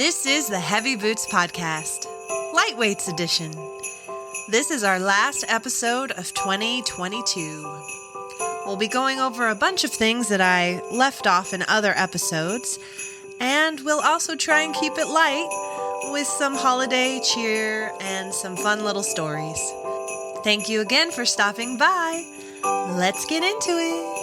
This is the Heavy Boots Podcast, Lightweights Edition. This is our last episode of 2022. We'll be going over a bunch of things that I left off in other episodes, and we'll also try and keep it light with some holiday cheer and some fun little stories. Thank you again for stopping by. Let's get into it.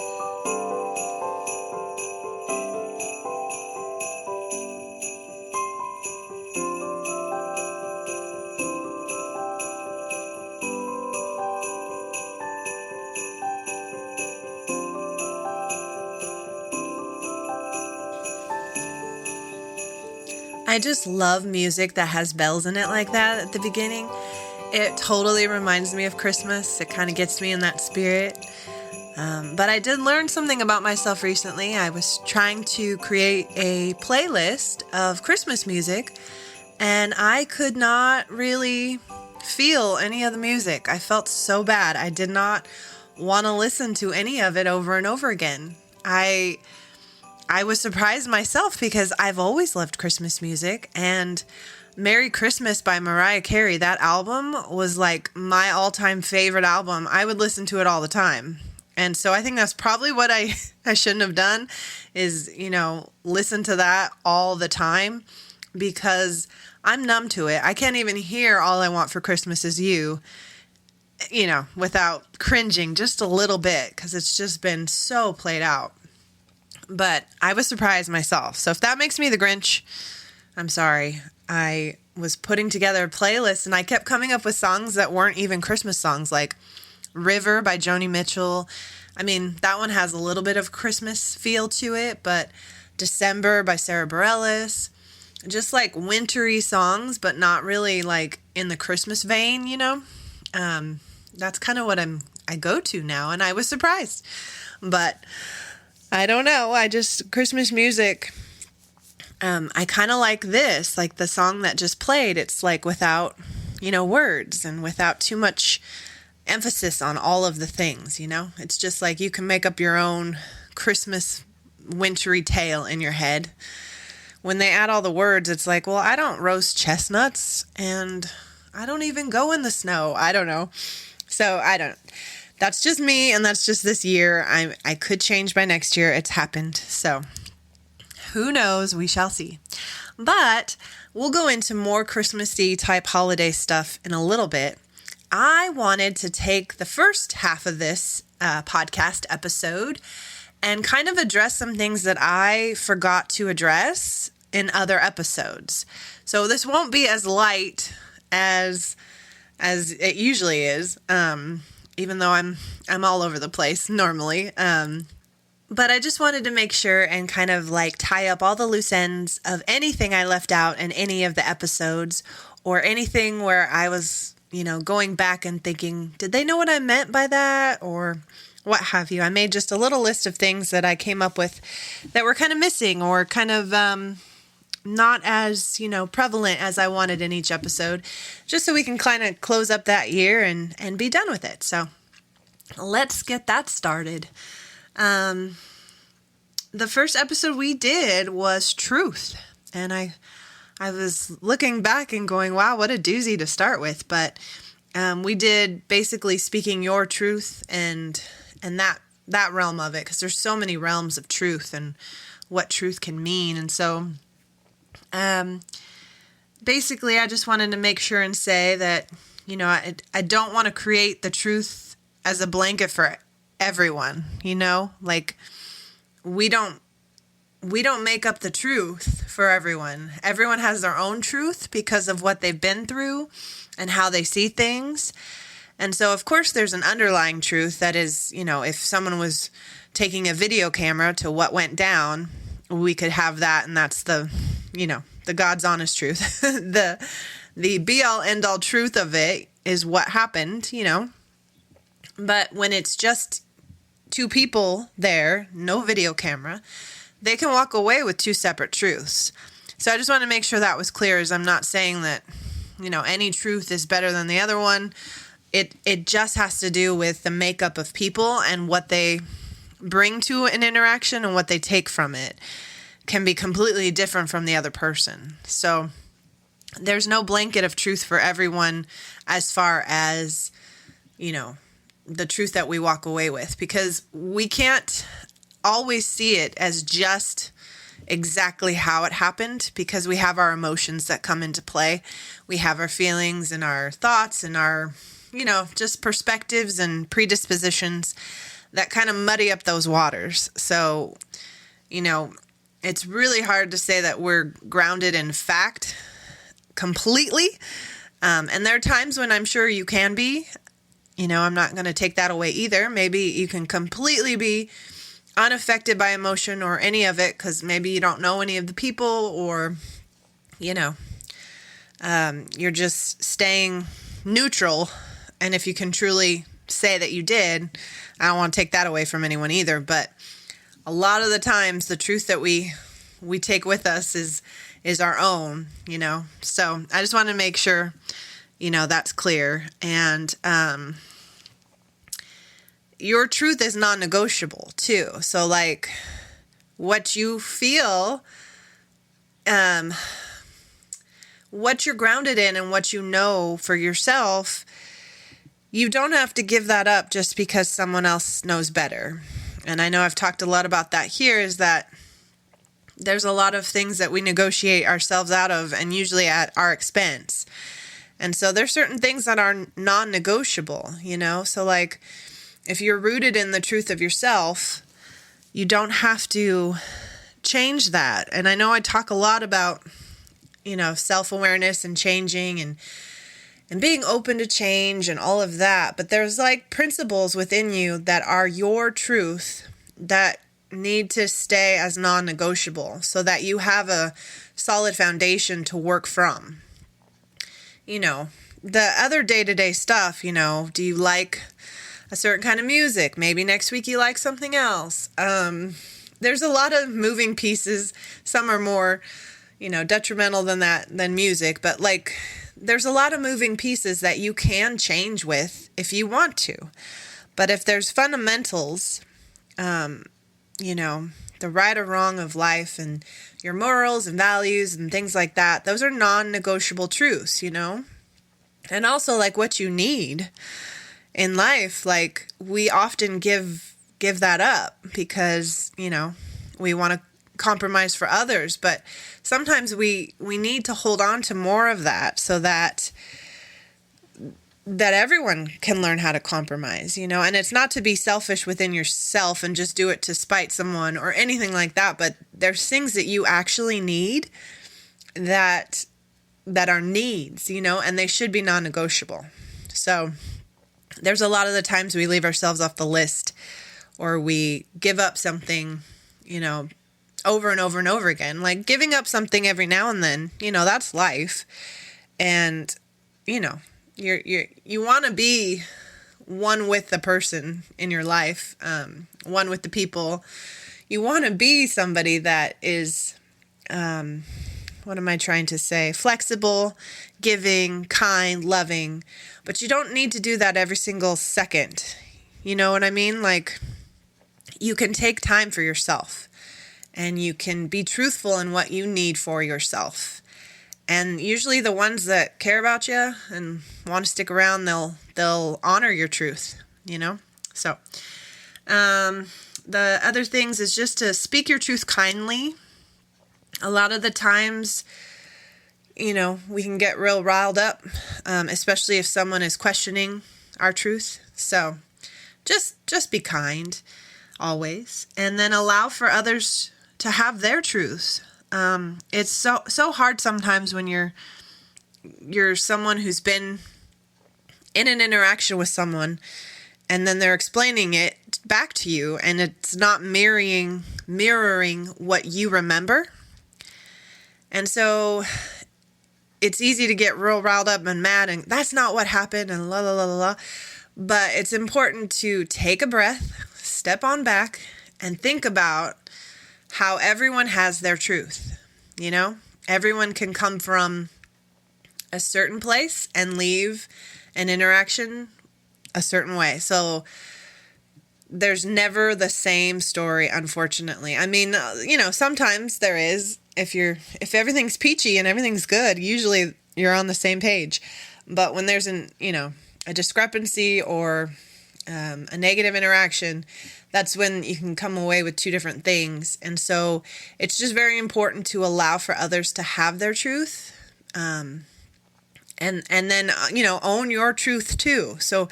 I just love music that has bells in it like that at the beginning. It totally reminds me of Christmas. It kind of gets me in that spirit. But I did learn something about myself recently. I was trying to create a playlist of Christmas music, and I could not really feel any of the music. I felt so bad. I did not want to listen to any of it over and over again. I was surprised myself because I've always loved Christmas music, and Merry Christmas by Mariah Carey, that album was like my all-time favorite album. I would listen to it all the time. And so I think that's probably what I shouldn't have done is, listen to that all the time because I'm numb to it. I can't even hear All I Want for Christmas Is You, without cringing just a little bit because it's just been so played out. But I was surprised myself. So if that makes me the Grinch, I'm sorry. I was putting together a playlist and I kept coming up with songs that weren't even Christmas songs, like River by Joni Mitchell. I mean, that one has a little bit of Christmas feel to it, but December by Sarah Bareilles. Just like wintry songs, but not really like in the Christmas vein, That's kind of what I go to now, and I was surprised. But I don't know. Christmas music, I kind of like this, like the song that just played. It's like without, words and without too much emphasis on all of the things, It's just like you can make up your own Christmas wintry tale in your head. When they add all the words, it's like, well, I don't roast chestnuts and I don't even go in the snow. I don't know. So that's just me, and that's just this year. I could change by next year. It's happened. So who knows? We shall see. But we'll go into more Christmassy type holiday stuff in a little bit. I wanted to take the first half of this podcast episode and kind of address some things that I forgot to address in other episodes. So this won't be as light as it usually is. Even though I'm all over the place normally. But I just wanted to make sure and kind of like tie up all the loose ends of anything I left out in any of the episodes or anything where I was, going back and thinking, did they know what I meant by that? Or what have you. I made just a little list of things that I came up with that were kind of missing or kind of not as, prevalent as I wanted in each episode, just so we can kind of close up that year and be done with it. So let's get that started. The first episode we did was truth. And I was looking back and going, wow, what a doozy to start with. But we did basically speaking your truth and that realm of it, because there's so many realms of truth and what truth can mean. And so basically, I just wanted to make sure and say that, I don't want to create the truth as a blanket for everyone, like we don't make up the truth for everyone. Everyone has their own truth because of what they've been through and how they see things. And so, of course, there's an underlying truth that is, if someone was taking a video camera to what went down, we could have that, and that's the God's honest truth. the be-all, end-all truth of it is what happened, But when it's just two people there, no video camera, they can walk away with two separate truths. So I just want to make sure that was clear, as I'm not saying that, any truth is better than the other one. It just has to do with the makeup of people and what they bring to an interaction and what they take from it. can be completely different from the other person. So there's no blanket of truth for everyone as far as, the truth that we walk away with, because we can't always see it as just exactly how it happened, because we have our emotions that come into play. We have our feelings and our thoughts and our, just perspectives and predispositions that kind of muddy up those waters. So, it's really hard to say that we're grounded in fact completely. And there are times when I'm sure you can be. I'm not going to take that away either. Maybe you can completely be unaffected by emotion or any of it because maybe you don't know any of the people, or, you're just staying neutral. And if you can truly say that you did, I don't want to take that away from anyone either. But a lot of the times the truth that we take with us is our own, So I just want to make sure, that's clear. And your truth is non-negotiable too. So like what you feel, what you're grounded in and what you know for yourself, you don't have to give that up just because someone else knows better. And I know I've talked a lot about that here, is that there's a lot of things that we negotiate ourselves out of, and usually at our expense. And so there's certain things that are non-negotiable, So like if you're rooted in the truth of yourself, you don't have to change that. And I know I talk a lot about, self-awareness and changing and being open to change and all of that. But there's like principles within you that are your truth that need to stay as non-negotiable so that you have a solid foundation to work from. The other day-to-day stuff, do you like a certain kind of music? Maybe next week you like something else. There's a lot of moving pieces. Some are more, detrimental than music, but like there's a lot of moving pieces that you can change with if you want to. But if there's fundamentals, the right or wrong of life and your morals and values and things like that, those are non-negotiable truths, And also like what you need in life, like we often give that up because, we want to compromise for others, but sometimes we need to hold on to more of that so that everyone can learn how to compromise, and it's not to be selfish within yourself and just do it to spite someone or anything like that, but there's things that you actually need that are needs, and they should be non-negotiable. So there's a lot of the times we leave ourselves off the list, or we give up something, over and over and over again. Like giving up something every now and then, that's life. And, you want to be one with the person in your life, one with the people. You want to be somebody that is, what am I trying to say? Flexible, giving, kind, loving. But you don't need to do that every single second. You know what I mean? Like, you can take time for yourself, and you can be truthful in what you need for yourself. And usually the ones that care about you and want to stick around, they'll honor your truth, So, the other things is just to speak your truth kindly. A lot of the times, we can get real riled up, especially if someone is questioning our truth. So just be kind always, and then allow for others to have their truths. It's so hard sometimes when you're someone who's been in an interaction with someone, and then they're explaining it back to you, and it's not mirroring what you remember. And so it's easy to get real riled up and mad, and that's not what happened, and la la la la la. But it's important to take a breath, step on back, and think about how everyone has their truth. Everyone can come from a certain place and leave an interaction a certain way. So there's never the same story, unfortunately. I mean, sometimes there is. If everything's peachy and everything's good, usually you're on the same page. But when there's a discrepancy or a negative interaction, that's when you can come away with two different things. And so it's just very important to allow for others to have their truth. And then, own your truth too. So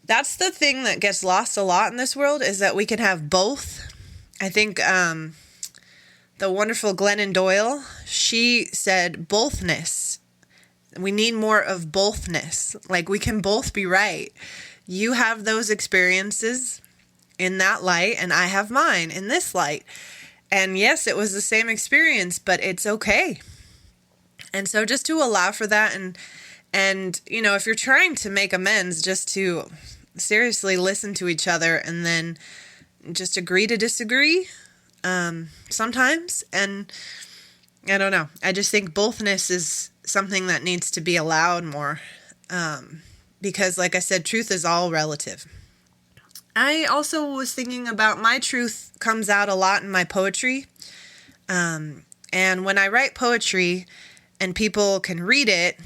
that's the thing that gets lost a lot in this world, is that we can have both. I think the wonderful Glennon Doyle, she said bothness. We need more of bothness. Like, we can both be right. You have those experiences in that light, and I have mine in this light. And yes, it was the same experience, but it's okay. And so just to allow for that, and if you're trying to make amends, just to seriously listen to each other and then just agree to disagree sometimes. And I don't know. I just think bothness is something that needs to be allowed more because, like I said, truth is all relative. I also was thinking about my truth comes out a lot in my poetry. And when I write poetry and people can read it,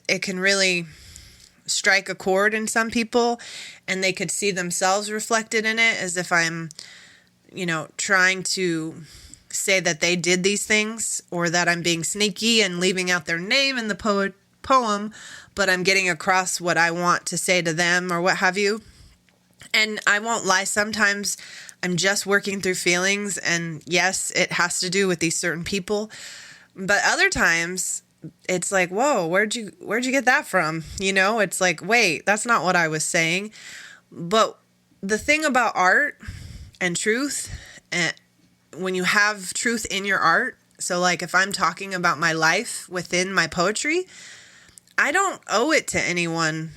it can really strike a chord in some people, and they could see themselves reflected in it, as if I'm, trying to say that they did these things, or that I'm being sneaky and leaving out their name in the poem, but I'm getting across what I want to say to them or what have you. And I won't lie, sometimes I'm just working through feelings, and yes, it has to do with these certain people. But other times it's like, whoa, where'd you get that from? It's like, wait, that's not what I was saying. But the thing about art and truth, when you have truth in your art, so like if I'm talking about my life within my poetry, I don't owe it to anyone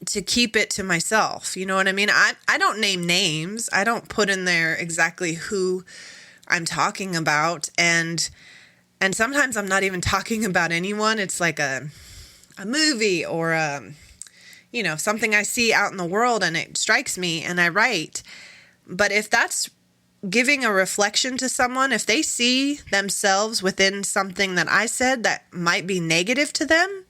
to keep it to myself. You know what I mean? I don't name names. I don't put in there exactly who I'm talking about. And sometimes I'm not even talking about anyone. It's like a movie or something I see out in the world and it strikes me and I write. But if that's giving a reflection to someone, if they see themselves within something that I said that might be negative to them,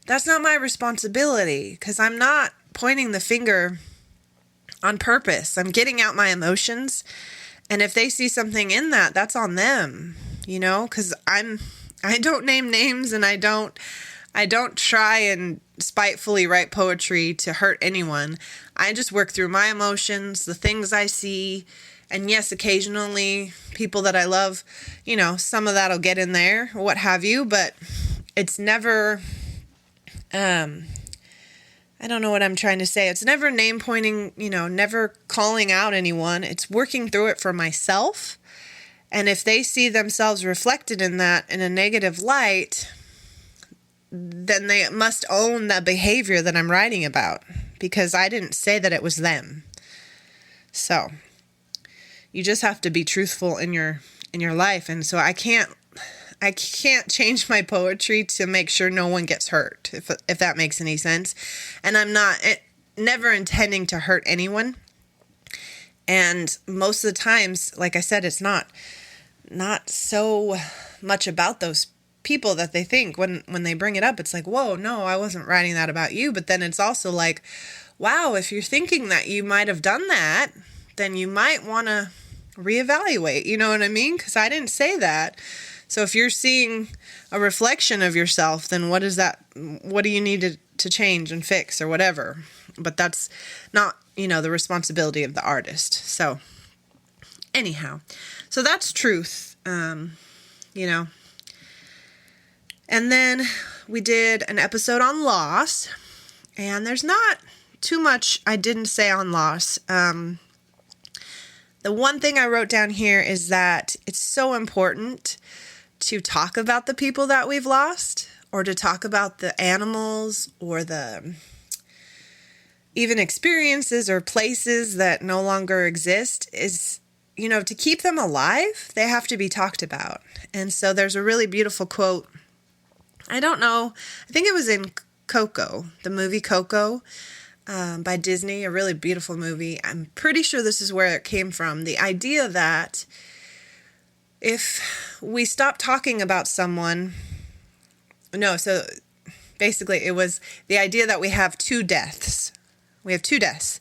that's not my responsibility, because I'm not pointing the finger on purpose. I'm getting out my emotions. And if they see something in that, that's on them, because I don't name names, and I don't try and spitefully write poetry to hurt anyone. I just work through my emotions, the things I see. And yes, occasionally people that I love, some of that'll get in there or what have you, but it's never, I don't know what I'm trying to say. It's never name pointing, never calling out anyone. It's working through it for myself. And if they see themselves reflected in that in a negative light, then they must own the behavior that I'm writing about, because I didn't say that it was them. So you just have to be truthful in your life. And so I can't change my poetry to make sure no one gets hurt, if that makes any sense. And I'm never intending to hurt anyone. And most of the times, like I said, it's not so much about those people that they think when they bring it up. It's like, whoa, no, I wasn't writing that about you. But then it's also like, wow, if you're thinking that you might have done that, then you might want to reevaluate. You know what I mean? Because I didn't say that. So if you're seeing a reflection of yourself, then what is that? What do you need to change and fix or whatever? But that's not, the responsibility of the artist. So anyhow, so that's truth, And then we did an episode on loss, and there's not too much I didn't say on loss. The one thing I wrote down here is that it's so important to talk about the people that we've lost, or to talk about the animals or the even experiences or places that no longer exist. Is, to keep them alive, they have to be talked about. And so there's a really beautiful quote. I don't know. I think it was in Coco, the movie Coco. by Disney, a really beautiful movie. I'm pretty sure this is where it came from. The idea that if we stop talking about someone, no, so basically it was the idea that we have two deaths. We have two deaths.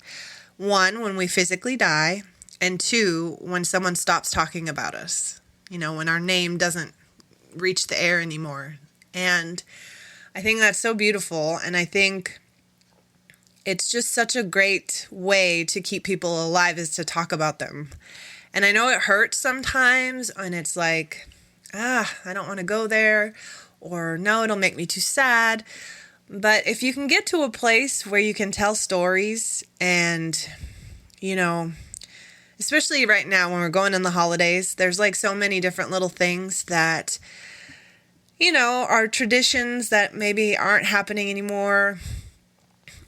One, when we physically die, and two, when someone stops talking about us. When our name doesn't reach the air anymore. And I think that's so beautiful, and I think it's just such a great way to keep people alive is to talk about them. And I know it hurts sometimes, and it's like, I don't want to go there, or no, it'll make me too sad. But if you can get to a place where you can tell stories and, especially right now when we're going in the holidays, there's like so many different little things that, are traditions that maybe aren't happening anymore,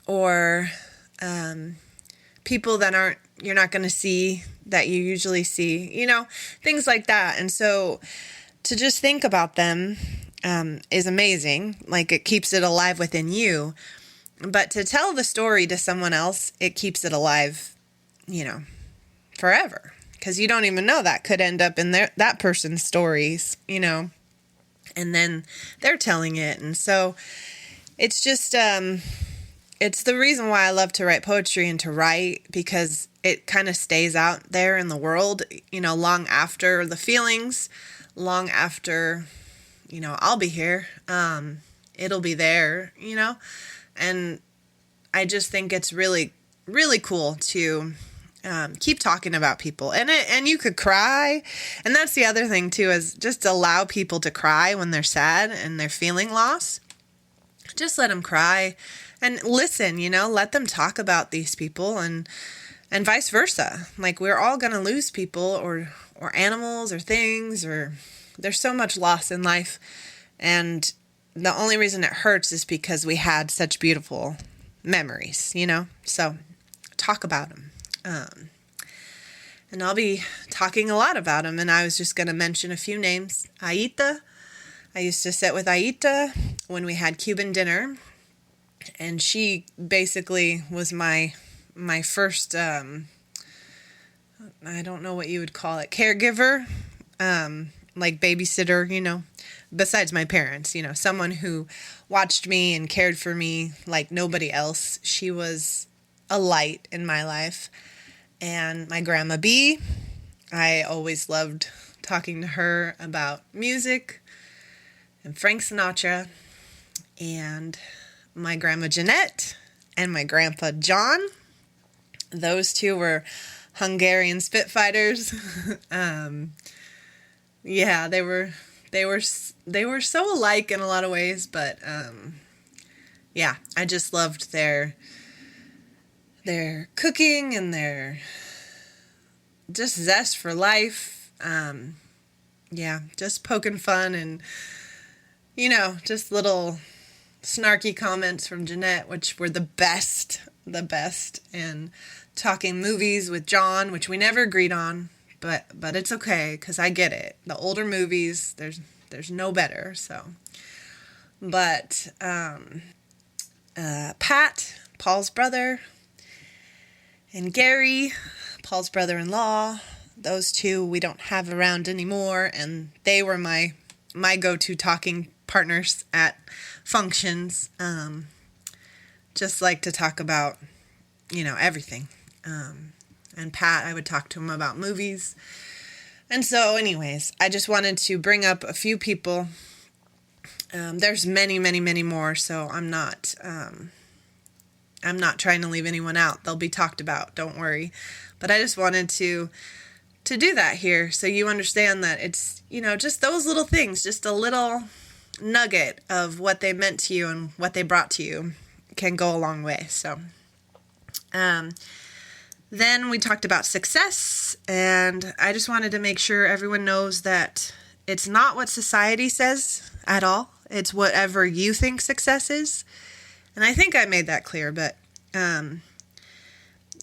or people that you're not going to see that you usually see, things like that. And so to just think about them is amazing. Like, it keeps it alive within you. But to tell the story to someone else, it keeps it alive, forever. Because you don't even know, that could end up in that person's stories, and then they're telling it. And so it's just, it's the reason why I love to write poetry and to write, because it kind of stays out there in the world, long after the feelings, long after, I'll be here. It'll be there, and I just think it's really, really cool to keep talking about people, and you could cry. And that's the other thing too, is just allow people to cry when they're sad and they're feeling loss. Just let them cry and listen, let them talk about these people, and vice versa. Like, we're all going to lose people or animals or things, or there's so much loss in life. And the only reason it hurts is because we had such beautiful memories, so talk about them. And I'll be talking a lot about them. And I was just going to mention a few names. Aita. I used to sit with Aita when we had Cuban dinner. And she basically was my first, I don't know what you would call it, caregiver, like babysitter, besides my parents, someone who watched me and cared for me like nobody else. She was a light in my life. And my grandma B, I always loved talking to her about music and Frank Sinatra. And my grandma Jeanette and my grandpa John, those two were Hungarian Spitfires. Yeah, they were so alike in a lot of ways, but yeah, I just loved their cooking and their just zest for life. Yeah, just poking fun and, just little snarky comments from Jeanette, which were the best, and talking movies with John, which we never agreed on, but it's okay, because I get it. The older movies, there's no better, so. But Pat, Paul's brother, and Gary, Paul's brother-in-law, those two we don't have around anymore, and they were my go-to talking partners at functions. Just like to talk about, everything. And Pat, I would talk to him about movies. And so anyways, I just wanted to bring up a few people. There's many, many, many more, so I'm not trying to leave anyone out. They'll be talked about, don't worry. But I just wanted to do that here, so you understand that it's, just those little things, just a little nugget of what they meant to you and what they brought to you can go a long way. So then we talked about success, and I just wanted to make sure everyone knows that it's not what society says at all. It's whatever you think success is. And I think I made that clear, but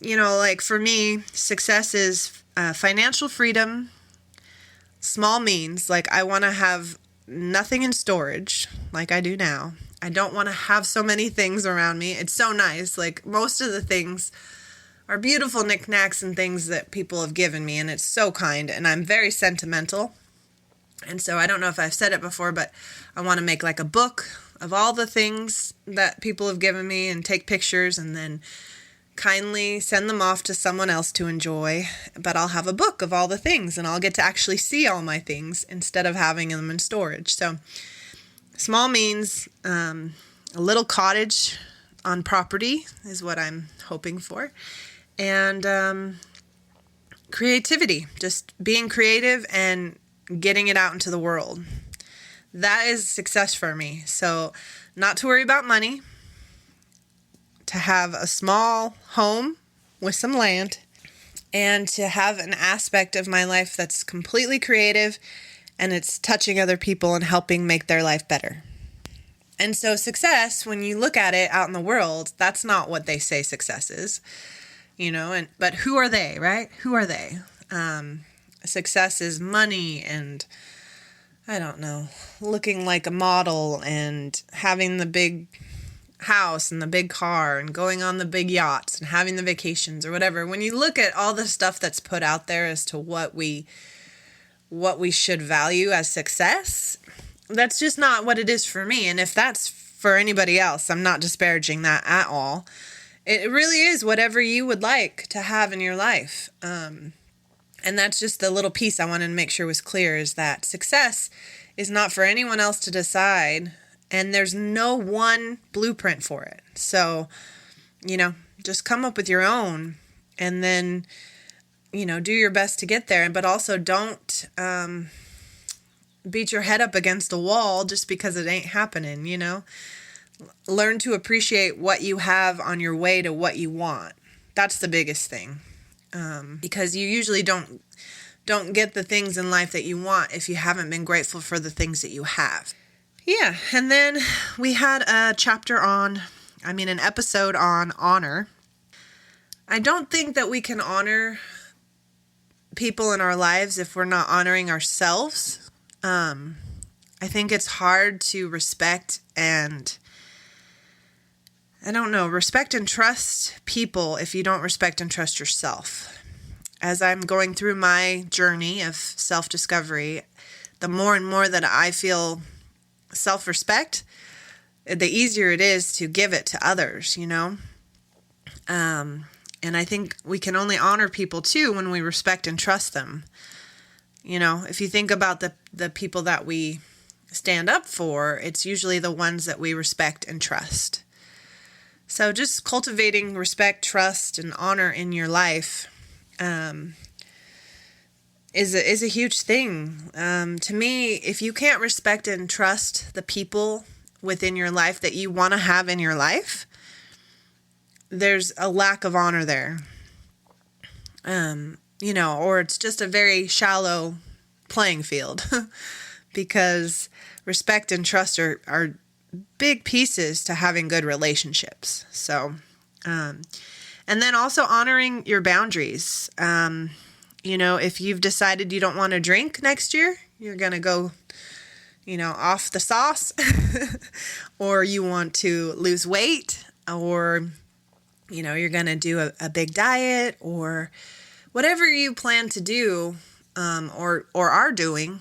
like for me, success is financial freedom, small means. Like, I want to have nothing in storage like I do now. I don't want to have so many things around me. It's so nice. Like, most of the things are beautiful knickknacks and things that people have given me, and it's so kind, and I'm very sentimental. And so I don't know if I've said it before, but I want to make like a book of all the things that people have given me and take pictures and then kindly send them off to someone else to enjoy. But I'll have a book of all the things, and I'll get to actually see all my things instead of having them in storage. So small means a little cottage on property is what I'm hoping for. And creativity, just being creative and getting it out into the world. That is success for me. So not to worry about money, to have a small home with some land, and to have an aspect of my life that's completely creative and it's touching other people and helping make their life better. And so success, when you look at it out in the world, that's not what they say success is, but who are they, right? Who are they? Success is money and, I don't know, looking like a model and having the big house and the big car and going on the big yachts and having the vacations or whatever. When you look at all the stuff that's put out there as to what we should value as success, that's just not what it is for me. And if that's for anybody else, I'm not disparaging that at all. It really is whatever you would like to have in your life. And that's just the little piece I wanted to make sure was clear, is that success is not for anyone else to decide, and there's no one blueprint for it. So, just come up with your own, and then, do your best to get there. But also don't beat your head up against a wall just because it ain't happening, Learn to appreciate what you have on your way to what you want. That's the biggest thing. Because you usually don't get the things in life that you want if you haven't been grateful for the things that you have. Yeah, and then we had an episode on honor. I don't think that we can honor people in our lives if we're not honoring ourselves. I think it's hard to respect and trust people if you don't respect and trust yourself. As I'm going through my journey of self-discovery, the more and more that I feel self-respect, the easier it is to give it to others, And I think we can only honor people too when we respect and trust them. If you think about the people that we stand up for, it's usually the ones that we respect and trust. So just cultivating respect, trust, and honor in your life is a huge thing. To me, if you can't respect and trust the people within your life that you want to have in your life, there's a lack of honor there. Or it's just a very shallow playing field because respect and trust are big pieces to having good relationships. So, and then also honoring your boundaries. If you've decided you don't want to drink next year, you're going to go, off the sauce, or you want to lose weight, or, you're going to do a big diet, or whatever you plan to do, or are doing,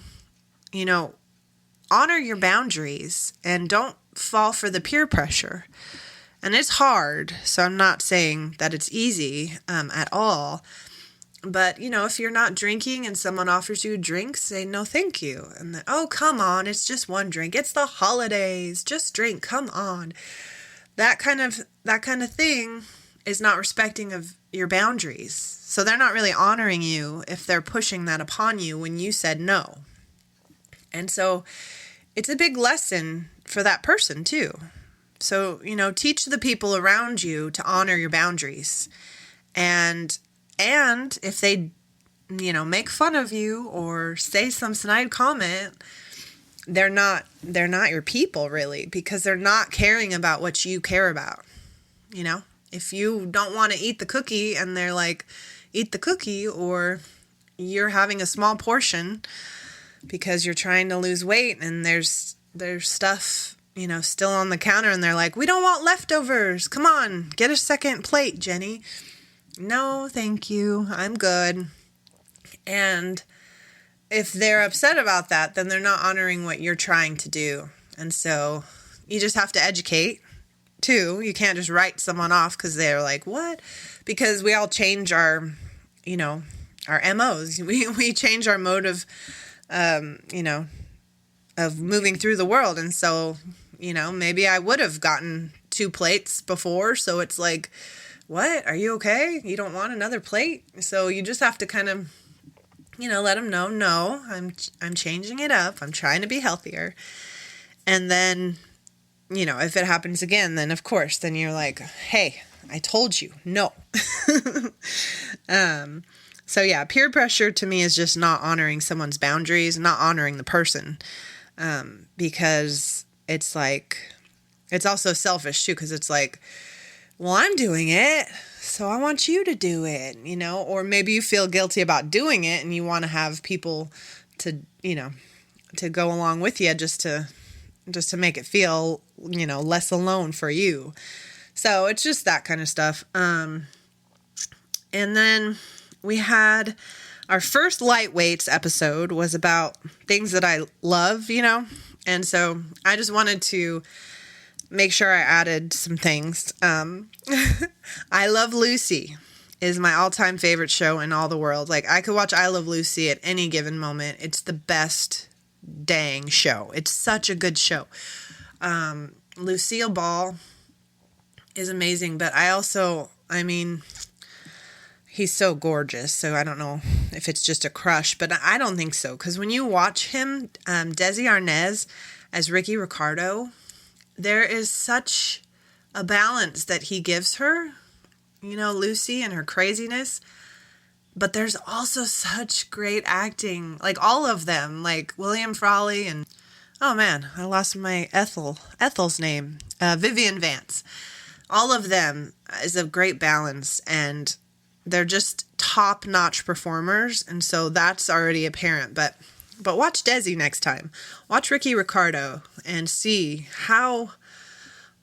honor your boundaries and don't fall for the peer pressure. And it's hard, so I'm not saying that it's easy at all. But, if you're not drinking and someone offers you a drink, say no thank you. And then, oh, come on, it's just one drink. It's the holidays. Just drink, come on. That kind of thing is not respecting of your boundaries. So they're not really honoring you if they're pushing that upon you when you said no. And so it's a big lesson for that person too. So, teach the people around you to honor your boundaries. And if they, make fun of you or say some snide comment, they're not your people really, because they're not caring about what you care about. If you don't want to eat the cookie and they're like, eat the cookie, or you're having a small portion because you're trying to lose weight and there's stuff still on the counter and they're like, we don't want leftovers. Come on, get a second plate, Jenny. No, thank you. I'm good. And if they're upset about that, then they're not honoring what you're trying to do. And so you just have to educate too. You can't just write someone off because they're like, what? Because we all change our MOs. We change our mode of, of moving through the world. And so, maybe I would have gotten 2 plates before. So it's like, what? Are you okay? You don't want another plate? So you just have to kind of, let them know, no, I'm changing it up. I'm trying to be healthier. And then, if it happens again, then of course, then you're like, hey, I told you, no. So yeah, peer pressure to me is just not honoring someone's boundaries, not honoring the person. Because it's like, it's also selfish too, because it's like, well, I'm doing it, so I want you to do it, or maybe you feel guilty about doing it and you want to have people to, to go along with you just to make it feel, less alone for you. So it's just that kind of stuff. And then we had our first Lightweights episode was about things that I love, and so I just wanted to make sure I added some things. I Love Lucy is my all-time favorite show in all the world. Like, I could watch I Love Lucy at any given moment. It's the best dang show. It's such a good show. Lucille Ball is amazing, but he's so gorgeous, so I don't know if it's just a crush, but I don't think so, because when you watch him, Desi Arnaz as Ricky Ricardo, there is such a balance that he gives her, Lucy and her craziness, but there's also such great acting, like all of them, like William Frawley and, oh man, I lost my Ethel's name, Vivian Vance. All of them is a great balance, and they're just top-notch performers, and so that's already apparent. But watch Desi next time. Watch Ricky Ricardo and see how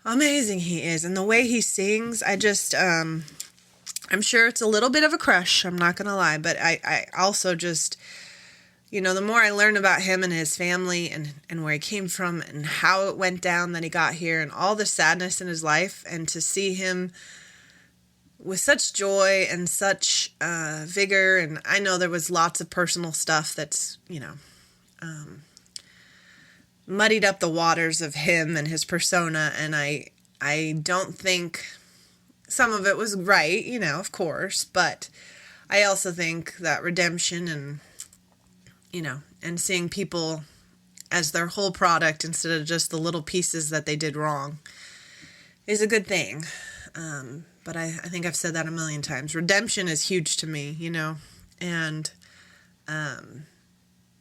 amazing he is. And the way he sings, I just, I'm sure it's a little bit of a crush, I'm not going to lie. But I also just, the more I learn about him and his family and where he came from and how it went down that he got here and all the sadness in his life, and to see him with such joy and such vigor, and I know there was lots of personal stuff that's, muddied up the waters of him and his persona, and I don't think some of it was right, of course, but I also think that redemption and, and seeing people as their whole product instead of just the little pieces that they did wrong is a good thing. But I think I've said that a million times. Redemption is huge to me, and,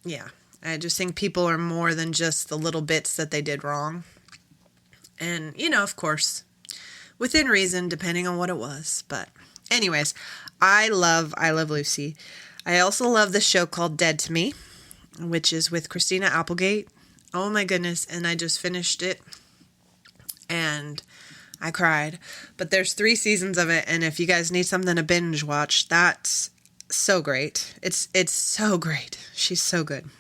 yeah, I just think people are more than just the little bits that they did wrong. And, of course, within reason, depending on what it was. But anyways, I love Lucy. I also love this show called Dead to Me, which is with Christina Applegate. Oh my goodness. And I just finished it and I cried. But there's 3 seasons of it, and if you guys need something to binge watch, that's so great. It's so great. She's so good.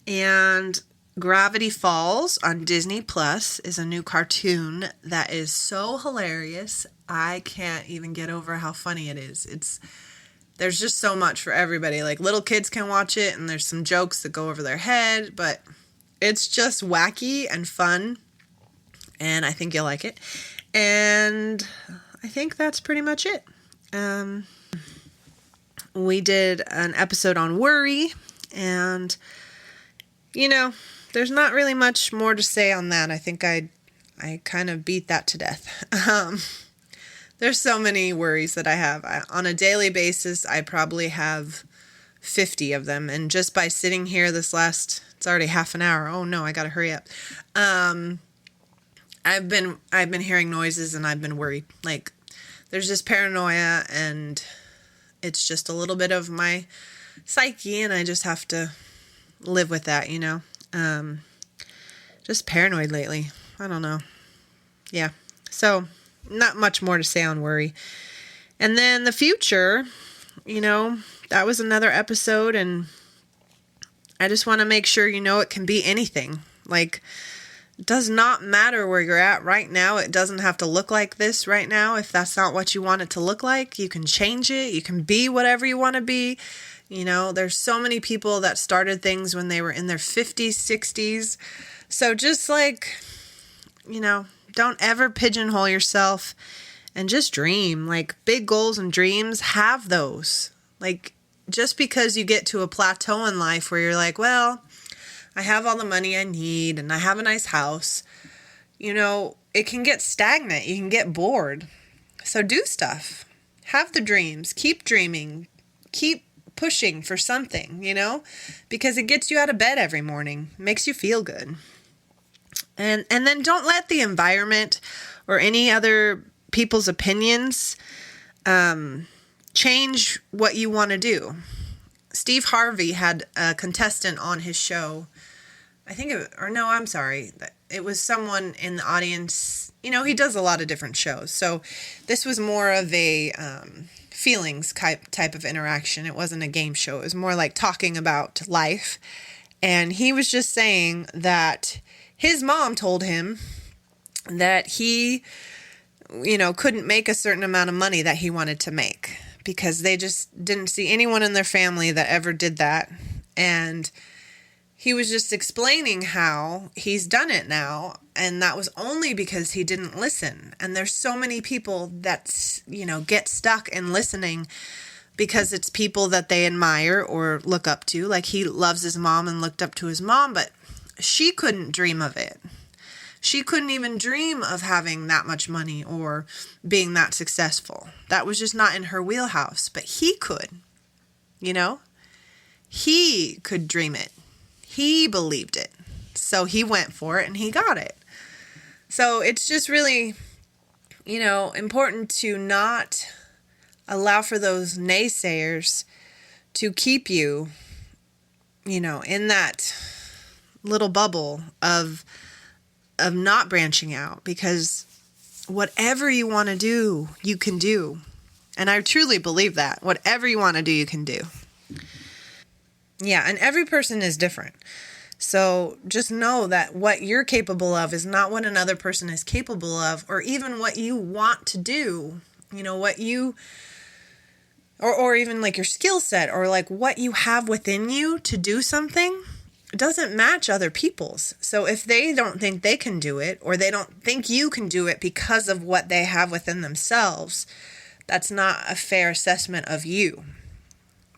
And Gravity Falls on Disney Plus is a new cartoon that is so hilarious. I can't even get over how funny it is. There's just so much for everybody. Like, little kids can watch it, and there's some jokes that go over their head, but it's just wacky and fun, and I think you'll like it. And I think that's pretty much it. We did an episode on worry, and, there's not really much more to say on that. I think I kind of beat that to death. There's so many worries that I have. On a daily basis, I probably have 50 of them. And just by sitting here it's already half an hour. Oh no, I gotta hurry up. I've been hearing noises and I've been worried. Like, there's just paranoia, and it's just a little bit of my psyche, and I just have to live with that, just just paranoid lately. I don't know. Yeah. So not much more to say on worry. And then the future, that was another episode, and I just want to make sure it can be anything. Like, it does not matter where you're at right now. It doesn't have to look like this right now. If that's not what you want it to look like, you can change it. You can be whatever you want to be. There's so many people that started things when they were in their 50s, 60s. So just don't ever pigeonhole yourself and just dream. Like, big goals and dreams, have those. Like, just because you get to a plateau in life where you're like, well, I have all the money I need and I have a nice house, it can get stagnant. You can get bored. So do stuff. Have the dreams. Keep dreaming. Keep pushing for something, because it gets you out of bed every morning. Makes you feel good. And then don't let the environment or any other people's opinions change what you want to do. Steve Harvey had a contestant on his show. It was someone in the audience. He does a lot of different shows. So this was more of a feelings type of interaction. It wasn't a game show. It was more like talking about life. And he was just saying that his mom told him that he, couldn't make a certain amount of money that he wanted to make because they just didn't see anyone in their family that ever did that. And he was just explaining how he's done it now, and that was only because he didn't listen. And there's so many people that, get stuck in listening because it's people that they admire or look up to. Like, he loves his mom and looked up to his mom, but she couldn't dream of it. She couldn't even dream of having that much money or being that successful. That was just not in her wheelhouse, but he could, he could dream it. He believed it. So he went for it and he got it. So it's just really, important to not allow for those naysayers to keep you, in that little bubble of not branching out, because whatever you want to do, you can do. And I truly believe that. Whatever you want to do, you can do. Yeah, and every person is different. So just know that what you're capable of is not what another person is capable of, or even what you want to do. What you, or even like your skill set, or like what you have within you to do something doesn't match other people's. So if they don't think they can do it, or they don't think you can do it because of what they have within themselves, that's not a fair assessment of you,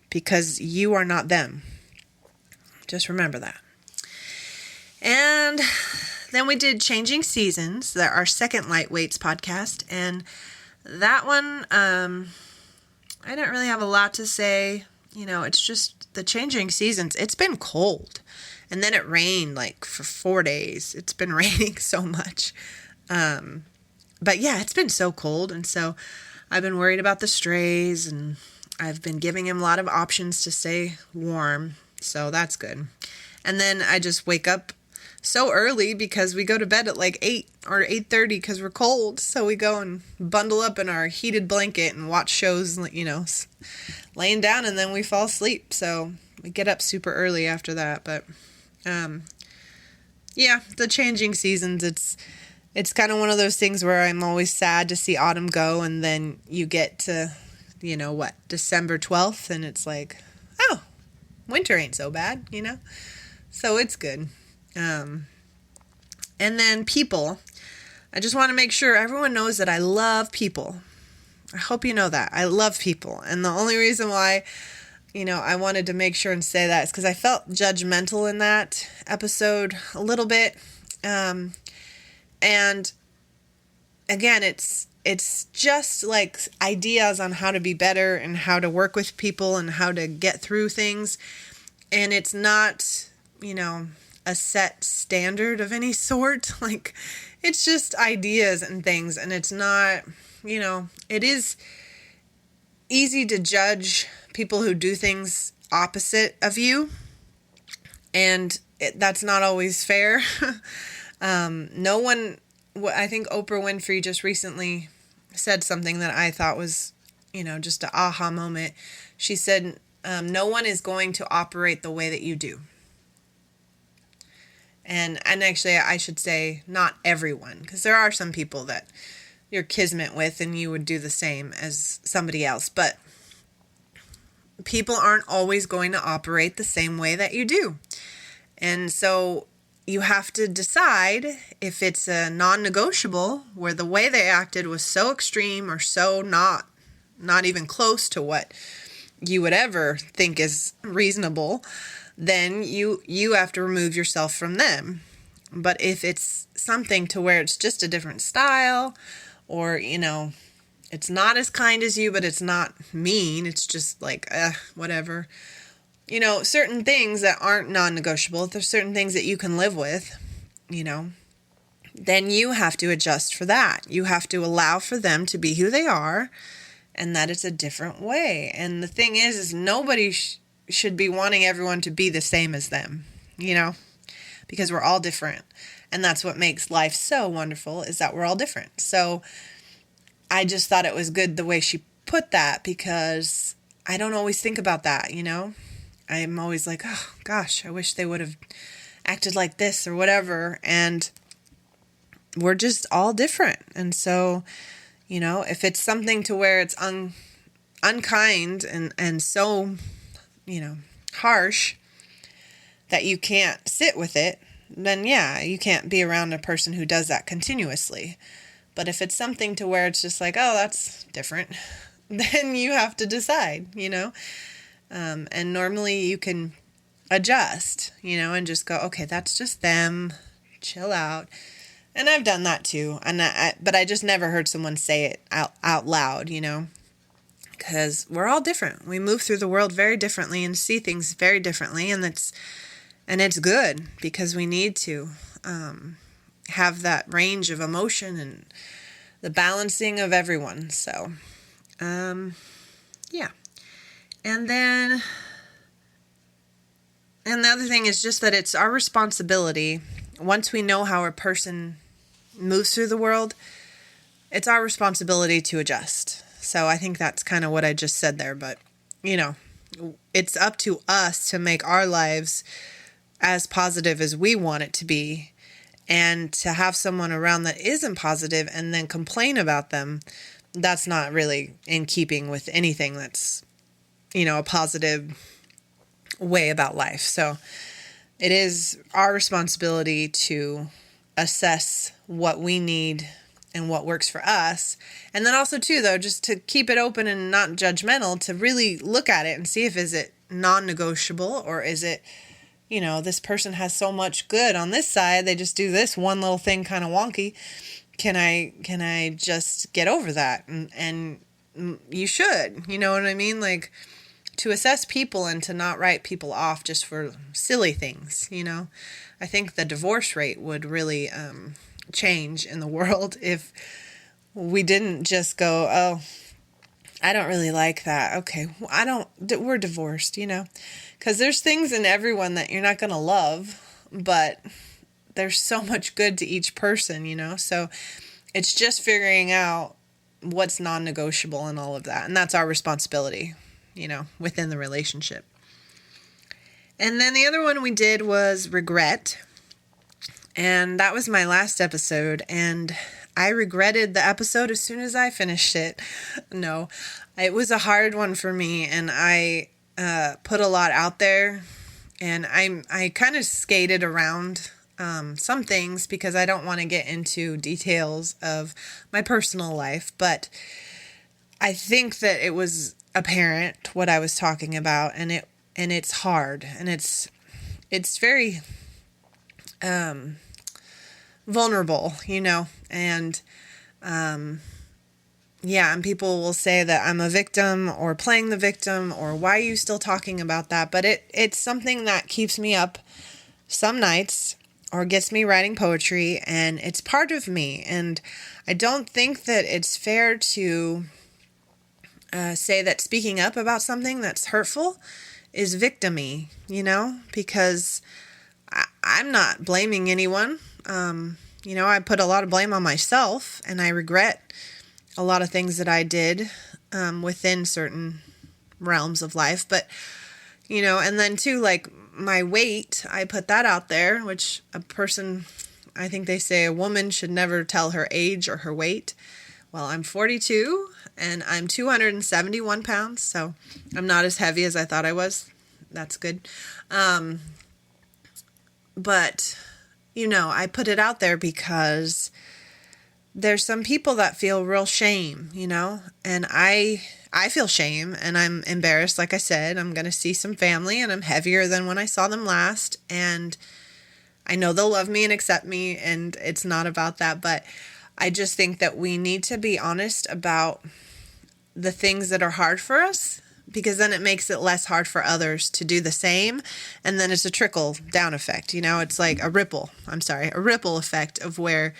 because you are not them. Just remember that. And then we did Changing Seasons, our second Lightweights podcast. And that one, I didn't really have a lot to say. It's just the changing seasons. It's been cold. And then it rained like for 4 days. It's been raining so much. But yeah, it's been so cold. And so I've been worried about the strays, and I've been giving him a lot of options to stay warm. So that's good. And then I just wake up so early because we go to bed at like 8 or 8:30 because we're cold. So we go and bundle up in our heated blanket and watch shows, laying down, and then we fall asleep. So we get up super early after that. But yeah, the changing seasons, it's kind of one of those things where I'm always sad to see autumn go, and then you get to, December 12th, and it's like, oh, winter ain't so bad, So it's good. And then people. I just want to make sure everyone knows that I love people. I hope you know that. I love people. And the only reason why, I wanted to make sure and say that is because I felt judgmental in that episode a little bit. And again, it's just like ideas on how to be better and how to work with people and how to get through things. And it's not, a set standard of any sort. Like, it's just ideas and things. And it's not, it is easy to judge people who do things opposite of you. And that's not always fair. No one, I think Oprah Winfrey just recently said something that I thought was, just an aha moment. She said, no one is going to operate the way that you do. And actually, I should say not everyone, because there are some people that you're kismet with and you would do the same as somebody else. But people aren't always going to operate the same way that you do. And so you have to decide if it's a non-negotiable where the way they acted was so extreme or so not even close to what you would ever think is reasonable, then you have to remove yourself from them. But if it's something to where it's just a different style, or, it's not as kind as you, but it's not mean, it's just like, whatever. Certain things that aren't non-negotiable, there's certain things that you can live with, then you have to adjust for that. You have to allow for them to be who they are, and that it's a different way. And the thing is nobody should be wanting everyone to be the same as them, because we're all different. And that's what makes life so wonderful, is that we're all different. So I just thought it was good the way she put that, because I don't always think about that, I'm always like, oh gosh, I wish they would have acted like this or whatever. And we're just all different. And so, if it's something to where it's unkind and so, harsh that you can't sit with it, then yeah, you can't be around a person who does that continuously. But if it's something to where it's just like, oh, that's different, then you have to decide, and normally you can adjust, and just go, okay, that's just them, chill out. And I've done that too. But I just never heard someone say it out loud, because we're all different. We move through the world very differently and see things very differently. And it's good, because we need to have that range of emotion and the balancing of everyone. So, yeah. And the other thing is just that it's our responsibility, once we know how a person moves through the world, it's our responsibility to adjust. So I think that's kind of what I just said there. But, it's up to us to make our lives as positive as we want it to be. And to have someone around that isn't positive and then complain about them, that's not really in keeping with anything that's, a positive way about life. So it is our responsibility to assess what we need and what works for us. And then also too, though, just to keep it open and not judgmental, to really look at it and see if is it non-negotiable, or is it, this person has so much good on this side, they just do this one little thing kind of wonky. Can I just get over that? And you should, you know what I mean? Like, to assess people and to not write people off just for silly things, I think the divorce rate would really change in the world if we didn't just go, oh, I don't really like that. Okay, we're divorced, because there's things in everyone that you're not going to love, but there's so much good to each person, so it's just figuring out what's non-negotiable and all of that. And that's our responsibility, within the relationship. And then the other one we did was regret. And that was my last episode. And I regretted the episode as soon as I finished it. No, it was a hard one for me. And I put a lot out there. And I kind of skated around some things because I don't want to get into details of my personal life. But I think that it was apparent what I was talking about, and it's hard, and it's very vulnerable, and and people will say that I'm a victim or playing the victim, or why are you still talking about that? But it's something that keeps me up some nights or gets me writing poetry, and it's part of me. And I don't think that it's fair to say that speaking up about something that's hurtful is victim-y, because I'm not blaming anyone. I put a lot of blame on myself, and I regret a lot of things that I did within certain realms of life. But, and then too, like my weight, I put that out there, which I think they say a woman should never tell her age or her weight. Well, I'm 42 and I'm 271 pounds, so I'm not as heavy as I thought I was. That's good. But, I put it out there because there's some people that feel real shame, and I feel shame and I'm embarrassed. Like I said, I'm going to see some family and I'm heavier than when I saw them last. And I know they'll love me and accept me, and it's not about that, but I just think that we need to be honest about the things that are hard for us, because then it makes it less hard for others to do the same. And then it's a trickle down effect. It's like a ripple effect of where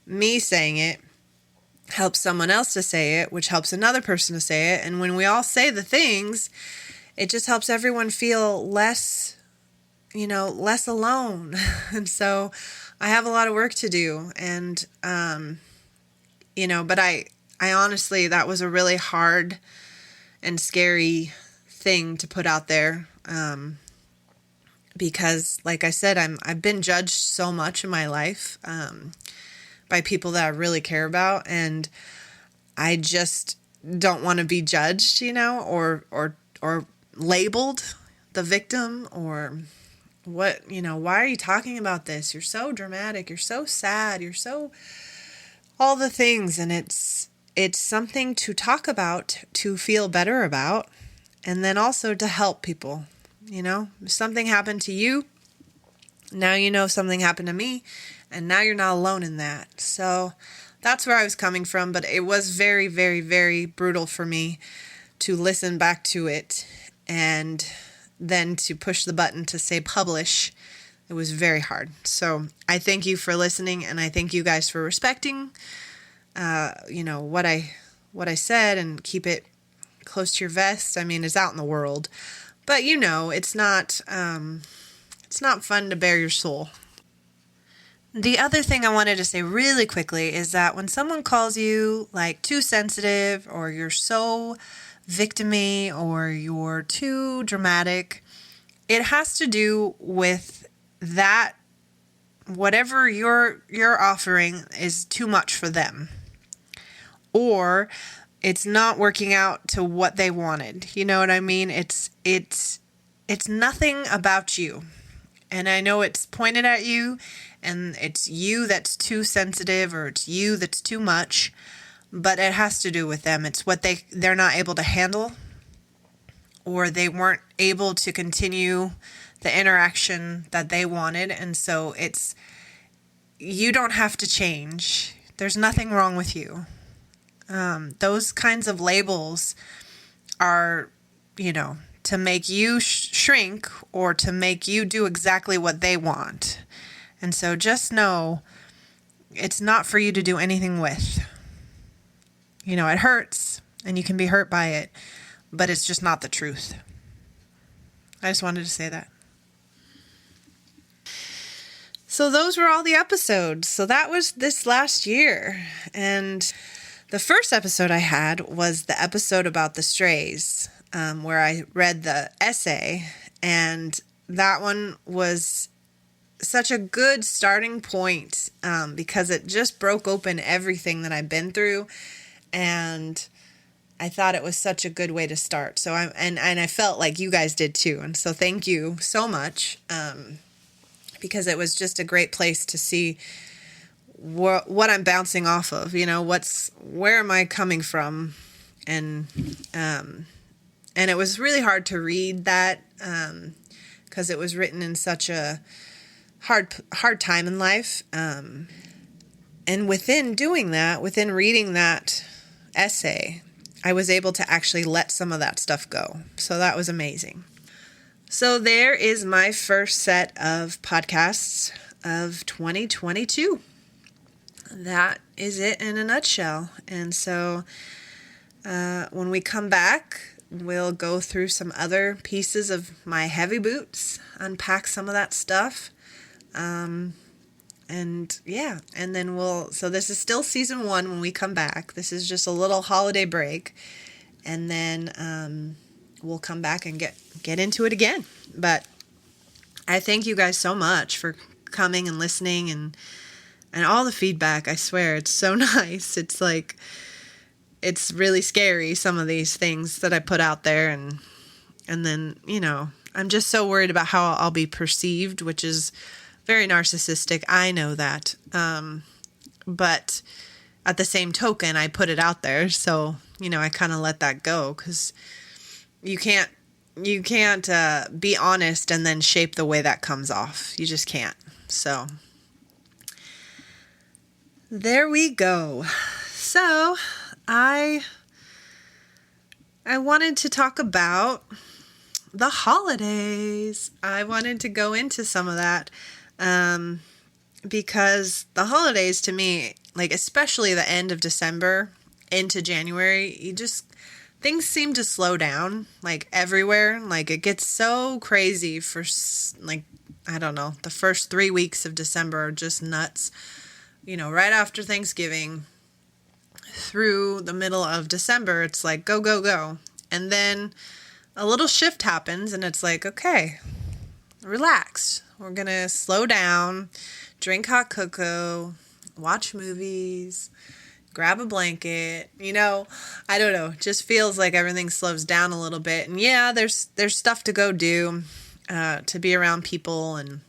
me saying it helps someone else to say it, which helps another person to say it. And when we all say the things, it just helps everyone feel less alone. And so I have a lot of work to do. And, but I honestly, that was a really hard and scary thing to put out there. Because like I said, I've been judged so much in my life, by people that I really care about. And I just don't want to be judged, or labeled the victim, or what, why are you talking about this? You're so dramatic. You're so sad. You're so all the things. And it's something to talk about, to feel better about, and then also to help people. If something happened to you, now something happened to me, and now you're not alone in that. So that's where I was coming from, but it was very, very, very brutal for me to listen back to it and then to push the button to say publish. It was very hard. So I thank you for listening, and I thank you guys for respecting what I said, and keep it close to your vest. I mean, it's out in the world, but it's not fun to bare your soul. The other thing I wanted to say really quickly is that when someone calls you like too sensitive, or you're so victim-y, or you're too dramatic, it has to do with that whatever you're offering is too much for them, or it's not working out to what they wanted. You know what I mean? It's nothing about you. And I know it's pointed at you, and it's you that's too sensitive, or it's you that's too much, but it has to do with them. It's what they're not able to handle, or they weren't able to continue the interaction that they wanted. And so you don't have to change. There's nothing wrong with you. Those kinds of labels are, to make you shrink, or to make you do exactly what they want. And so just know it's not for you to do anything with. It hurts, and you can be hurt by it, but it's just not the truth. I just wanted to say that. So those were all the episodes. So that was this last year. And the first episode I had was the episode about the strays, where I read the essay, and that one was such a good starting point, because it just broke open everything that I've been through, and I thought it was such a good way to start. So I felt like you guys did too, and so thank you so much, because it was just a great place to see what I'm bouncing off of. Where am I coming from, and it was really hard to read that, because it was written in such a hard time in life. And within doing that, within reading that essay, I was able to actually let some of that stuff go. So that was amazing. So there is my first set of podcasts of 2022. That is it in a nutshell. And so when we come back, we'll go through some other pieces of my heavy boots, unpack some of that stuff, and And yeah, and then so this is still season 1 when we come back. This is just a little holiday break. And then we'll come back and get into it again. But I thank you guys so much for coming and listening and all the feedback. I swear, it's so nice. It's like, it's really scary, some of these things that I put out there. And then, I'm just so worried about how I'll be perceived, which is very narcissistic. I know that. But at the same token, I put it out there. So, I kind of let that go, because you can't be honest and then shape the way that comes off. You just can't. So there we go. So I wanted to talk about the holidays. I wanted to go into some of that because the holidays, to me, like especially the end of December into January, things seem to slow down, like everywhere. Like it gets so crazy for like, I don't know, the first 3 weeks of December are just nuts. Right after Thanksgiving through the middle of December, it's like go, go, go. And then a little shift happens and it's like, okay, relax. We're going to slow down, drink hot cocoa, watch movies, grab a blanket. I don't know. Just feels like everything slows down a little bit. And yeah, there's stuff to go do, to be around people and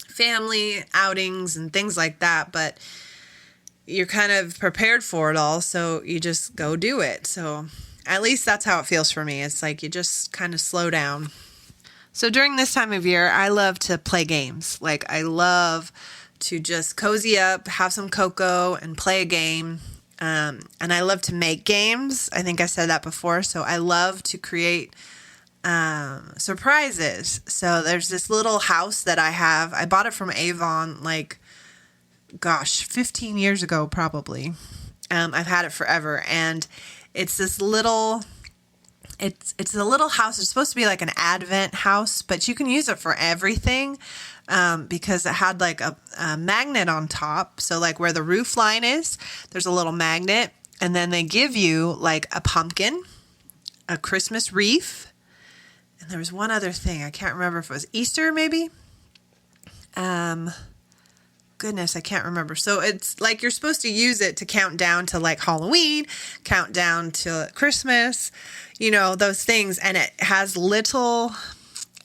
family outings and things like that. But you're kind of prepared for it all, so you just go do it. So at least that's how it feels for me. It's like you just kind of slow down. So during this time of year, I love to play games. Like I love to just cozy up, have some cocoa, and play a game. And I love to make games. I think I said that before. So I love to create surprises. So there's this little house that I have. I bought it from Avon 15 years ago probably. I've had it forever. And it's this little... It's a little house. It's supposed to be like an Advent house, but you can use it for everything. Because it had like a magnet on top. So like where the roof line is, there's a little magnet. And then they give you like a pumpkin, a Christmas wreath. And there was one other thing. I can't remember if it was Easter maybe. Goodness, I can't remember. So it's like you're supposed to use it to count down to like Halloween, count down to Christmas, those things. And it has little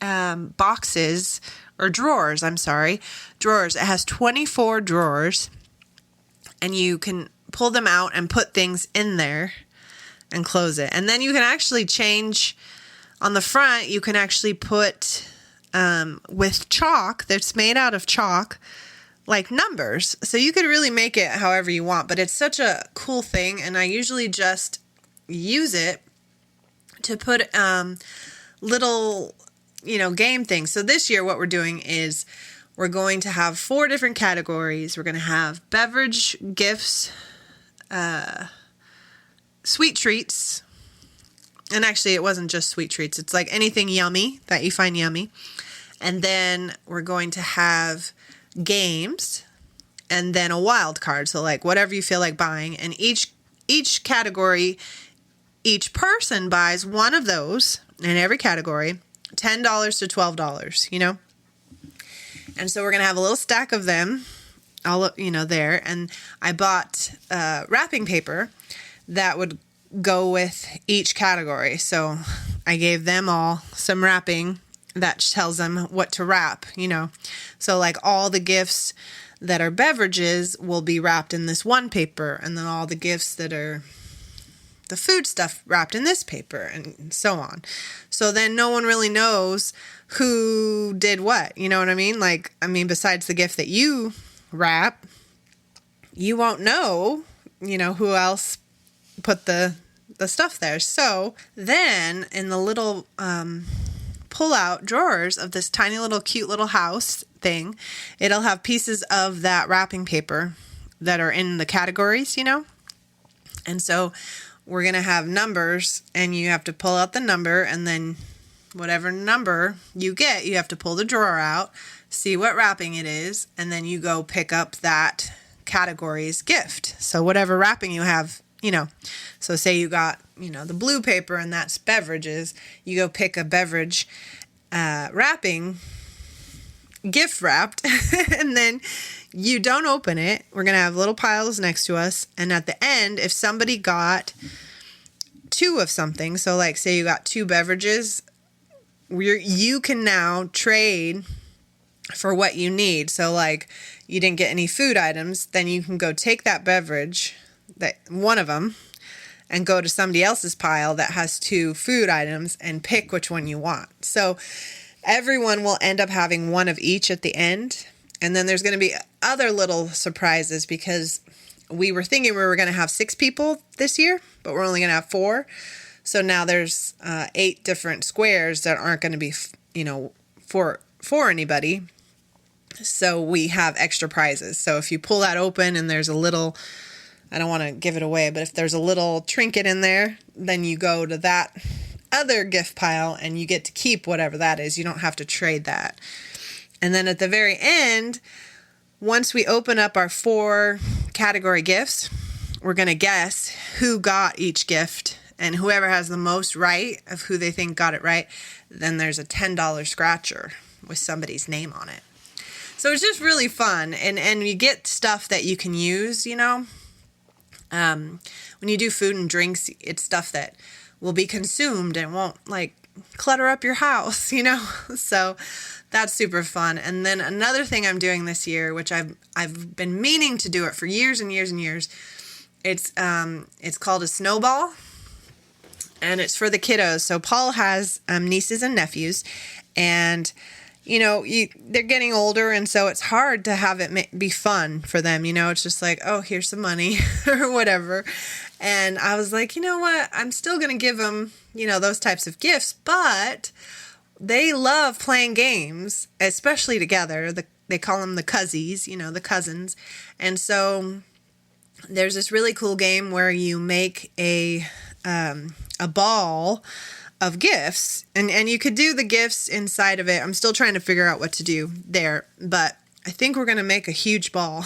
boxes or drawers, drawers. It has 24 drawers, and you can pull them out and put things in there and close it. And then you can actually change on the front. You can actually put, with chalk that's made out of chalk, like numbers. So you could really make it however you want, but it's such a cool thing. And I usually just use it to put, little game things. So this year what we're doing is we're going to have 4 different categories. We're going to have beverage, gifts, sweet treats. And actually it wasn't just sweet treats. It's like anything yummy that you find yummy. And then we're going to have games and then a wild card. So like whatever you feel like buying. And each category, each person buys one of those in every category. $10 to $12, And so we're going to have a little stack of them all, there. And I bought wrapping paper that would go with each category. So I gave them all some wrapping that tells them what to wrap, So like all the gifts that are beverages will be wrapped in this one paper. And then all the gifts that are the food stuff wrapped in this paper, and so on. So then no one really knows who did what, you know what I mean? Besides the gift that you wrap, you won't know, who else put the stuff there. So then in the little pull-out drawers of this tiny little cute little house thing, it'll have pieces of that wrapping paper that are in the categories, And so we're going to have numbers, and you have to pull out the number, and then whatever number you get, you have to pull the drawer out, see what wrapping it is, and then you go pick up that category's gift. So whatever wrapping you have, so say you got, the blue paper and that's beverages, you go pick a beverage wrapping, gift wrapped, and then you don't open it. We're going to have little piles next to us. And at the end, if somebody got 2 of something, so like say you got 2 beverages, you can now trade for what you need. So like you didn't get any food items, then you can go take that beverage, that one of them, and go to somebody else's pile that has 2 food items and pick which one you want. So everyone will end up having one of each at the end. And then there's going to be other little surprises because we were thinking we were going to have 6 people this year, but we're only going to have 4. So now there's 8 different squares that aren't going to be, for anybody. So we have extra prizes. So if you pull that open and there's a little, I don't want to give it away, but if there's a little trinket in there, then you go to that other gift pile and you get to keep whatever that is. You don't have to trade that. And then at the very end, once we open up our 4 category gifts, we're going to guess who got each gift. And whoever has the most right of who they think got it right, then there's a $10 scratcher with somebody's name on it. So it's just really fun. And you get stuff that you can use, when you do food and drinks, it's stuff that will be consumed and won't like clutter up your house, So that's super fun. And then another thing I'm doing this year, which I've been meaning to do it for years and years and years, it's called a snowball. And it's for the kiddos. So Paul has nieces and nephews, and they're getting older, and so it's hard to have it be fun for them. It's just like, oh, here's some money or whatever. And I was like, you know what? I'm still going to give them, those types of gifts, but they love playing games, especially together. They call them the cuzzies, the cousins. And so there's this really cool game where you make a ball of gifts, and you could do the gifts inside of it. I'm still trying to figure out what to do there, but I think we're going to make a huge ball.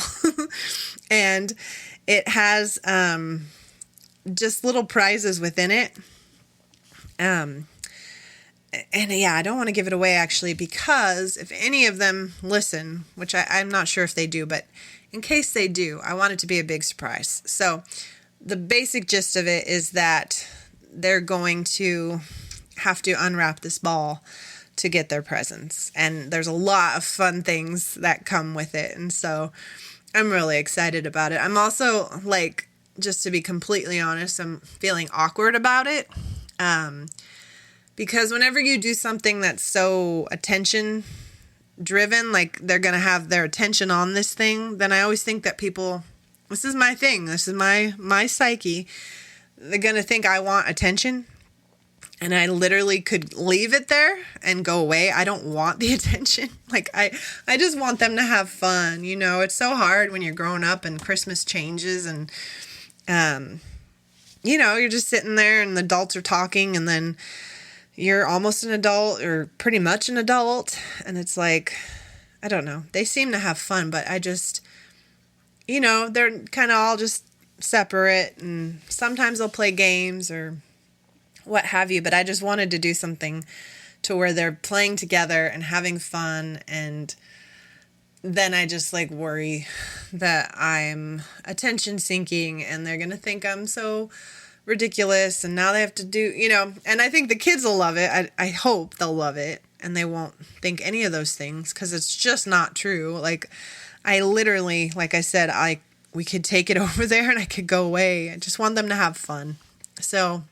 And it has just little prizes within it. And yeah, I don't want to give it away actually, because if any of them listen, which I'm not sure if they do, but in case they do, I want it to be a big surprise. So the basic gist of it is that they're going to have to unwrap this ball to get their presents. And there's a lot of fun things that come with it. And so I'm really excited about it. I'm also, like, just to be completely honest, I'm feeling awkward about it. Because whenever you do something that's so attention driven, like they're going to have their attention on this thing, then I always think that people, this is my thing, this is my psyche, they're going to think I want attention, and I literally could leave it there and go away. I don't want the attention. Like, I just want them to have fun. It's so hard when you're growing up and Christmas changes and, you're just sitting there and the adults are talking, and then you're almost an adult or pretty much an adult. And it's like, I don't know. They seem to have fun, but I just, they're kind of all just separate, and sometimes they'll play games or what have you, but I just wanted to do something to where they're playing together and having fun. And then I just like worry that I'm attention sinking and they're going to think I'm so ridiculous, and now they have to do, and I think the kids will love it. I hope they'll love it and they won't think any of those things, because it's just not true. Like, I literally, like I said, we could take it over there and I could go away. I just want them to have fun. So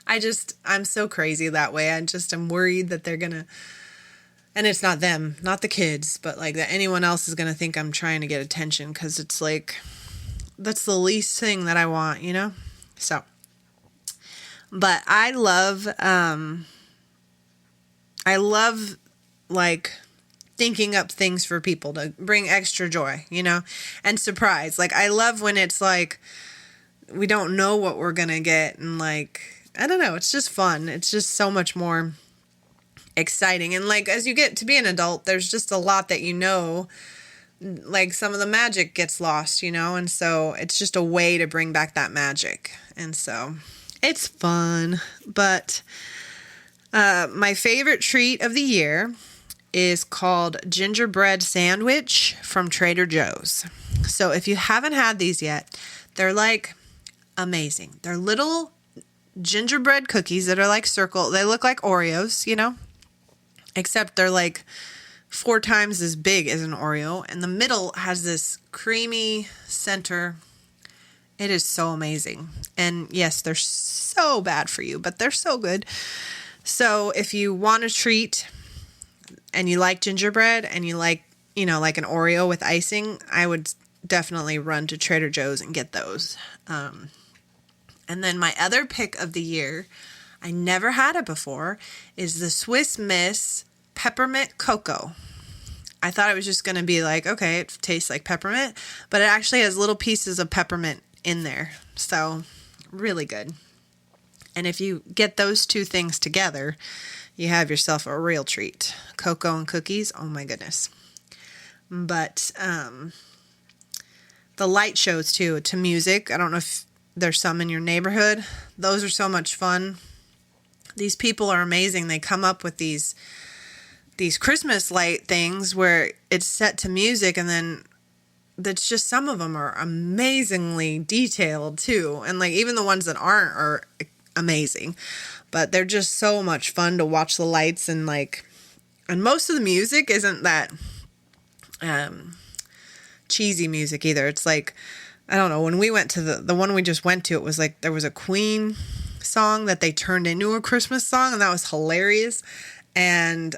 I'm so crazy that way. I'm worried that they're going to, and it's not them, not the kids, but like that anyone else is going to think I'm trying to get attention, because it's like, that's the least thing that I want, So, but I love like thinking up things for people to bring extra joy, and surprise. Like, I love when it's like, we don't know what we're going to get, and like, I don't know. It's just fun. It's just so much more exciting. And like, as you get to be an adult, there's just a lot that like some of the magic gets lost, and so it's just a way to bring back that magic. And so it's fun. But my favorite treat of the year is called gingerbread sandwich from Trader Joe's. So if you haven't had these yet, they're like amazing. They're little gingerbread cookies that are like circle. They look like Oreos, except they're like 4 times as big as an Oreo. And the middle has this creamy center. It is so amazing. And yes, they're so bad for you, but they're so good. So if you want a treat and you like gingerbread and you like, like an Oreo with icing, I would definitely run to Trader Joe's and get those. And then my other pick of the year, I never had it before, is the Swiss Miss Peppermint Cocoa. I thought it was just going to be like, okay, it tastes like peppermint, but it actually has little pieces of peppermint in there. So really good. And if you get those 2 things together, you have yourself a real treat. Cocoa and cookies, oh my goodness. But the light shows too, to music. I don't know if there's some in your neighborhood. Those are so much fun. These people are amazing. They come up with these Christmas light things where it's set to music, and then that's just, some of them are amazingly detailed too. And like even the ones that aren't are amazing, but they're just so much fun to watch the lights. And most of the music isn't that cheesy music either. It's like, I don't know, when we went to the one we just went to, it was like there was a Queen song that they turned into a Christmas song, and that was hilarious. And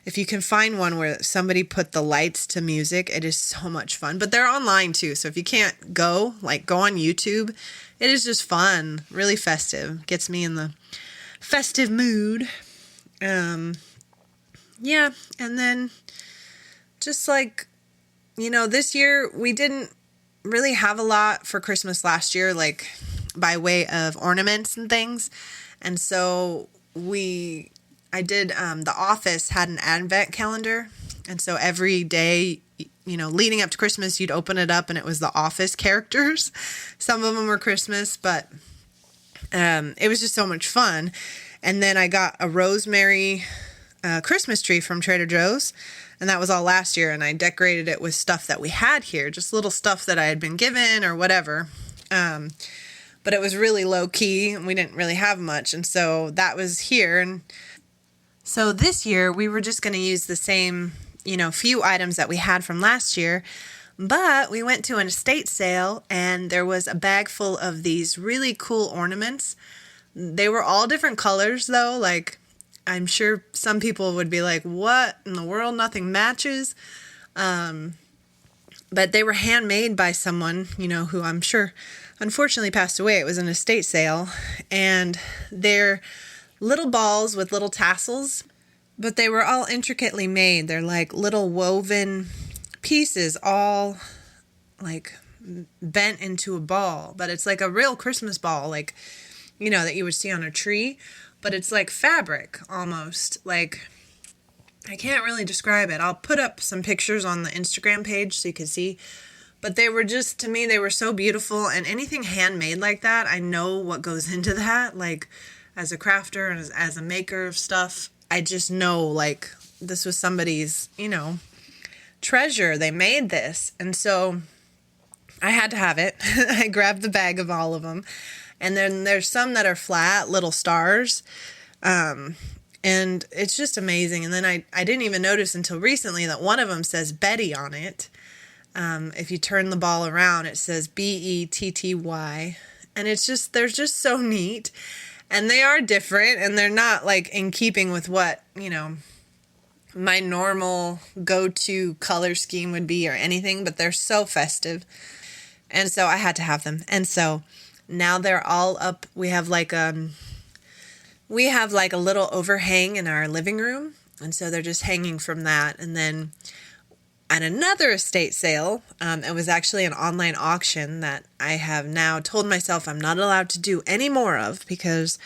if you can find one where somebody put the lights to music, it is so much fun. But they're online too, so if you can't go on YouTube. It is just fun, really festive. Gets me in the festive mood. And then just like, this year we didn't really have a lot for Christmas last year, like by way of ornaments and things. And so The Office had an advent calendar. And so every day, leading up to Christmas, you'd open it up and it was the Office characters. Some of them were Christmas, but it was just so much fun. And then I got a rosemary Christmas tree from Trader Joe's. And that was all last year. And I decorated it with stuff that we had here, just little stuff that I had been given or whatever. But it was really low key and we didn't really have much. And so that was here. And so this year we were just going to use the same, few items that we had from last year. But we went to an estate sale and there was a bag full of these really cool ornaments. They were all different colors though. Like, I'm sure some people would be like, what in the world? Nothing matches. But they were handmade by someone, who I'm sure unfortunately passed away. It was an estate sale, and they're little balls with little tassels, but they were all intricately made. They're like little woven pieces, all like bent into a ball, but it's like a real Christmas ball, like, that you would see on a tree, but it's like fabric almost. Like, I can't really describe it. I'll put up some pictures on the Instagram page so you can see. But they were just, to me, they were so beautiful. And anything handmade like that, I know what goes into that. Like, as a crafter and as a maker of stuff, I just know, like, this was somebody's, treasure. They made this. And so I had to have it. I grabbed the bag of all of them. And then there's some that are flat, little stars. And it's just amazing. And then I didn't even notice until recently that one of them says Betty on it. If you turn the ball around, it says Betty. And it's just, they're just so neat. And they are different, and they're not like in keeping with what, my normal go-to color scheme would be or anything, but they're so festive. And so I had to have them. And so now they're all up. We have like a little overhang in our living room. And so they're just hanging from that. And then at another estate sale. It was actually an online auction that I have now told myself I'm not allowed to do any more of because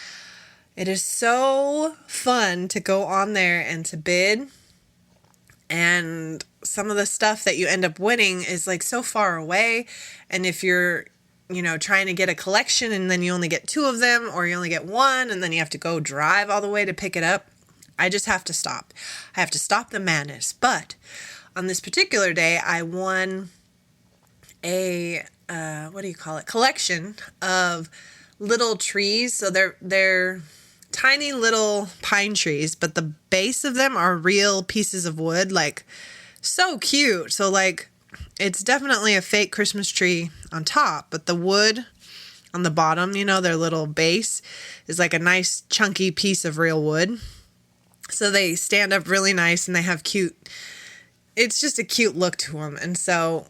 it is so fun to go on there and to bid. And some of the stuff that you end up winning is like so far away. And if you're, trying to get a collection and then you only get 2 of them, or you only get 1 and then you have to go drive all the way to pick it up, I just have to stop. I have to stop the madness. But on this particular day, I won a, collection of little trees. So they're tiny little pine trees, but the base of them are real pieces of wood, like so cute. So like it's definitely a fake Christmas tree on top, but the wood on the bottom, their little base is like a nice chunky piece of real wood. So they stand up really nice and they have it's just a cute look to them. And so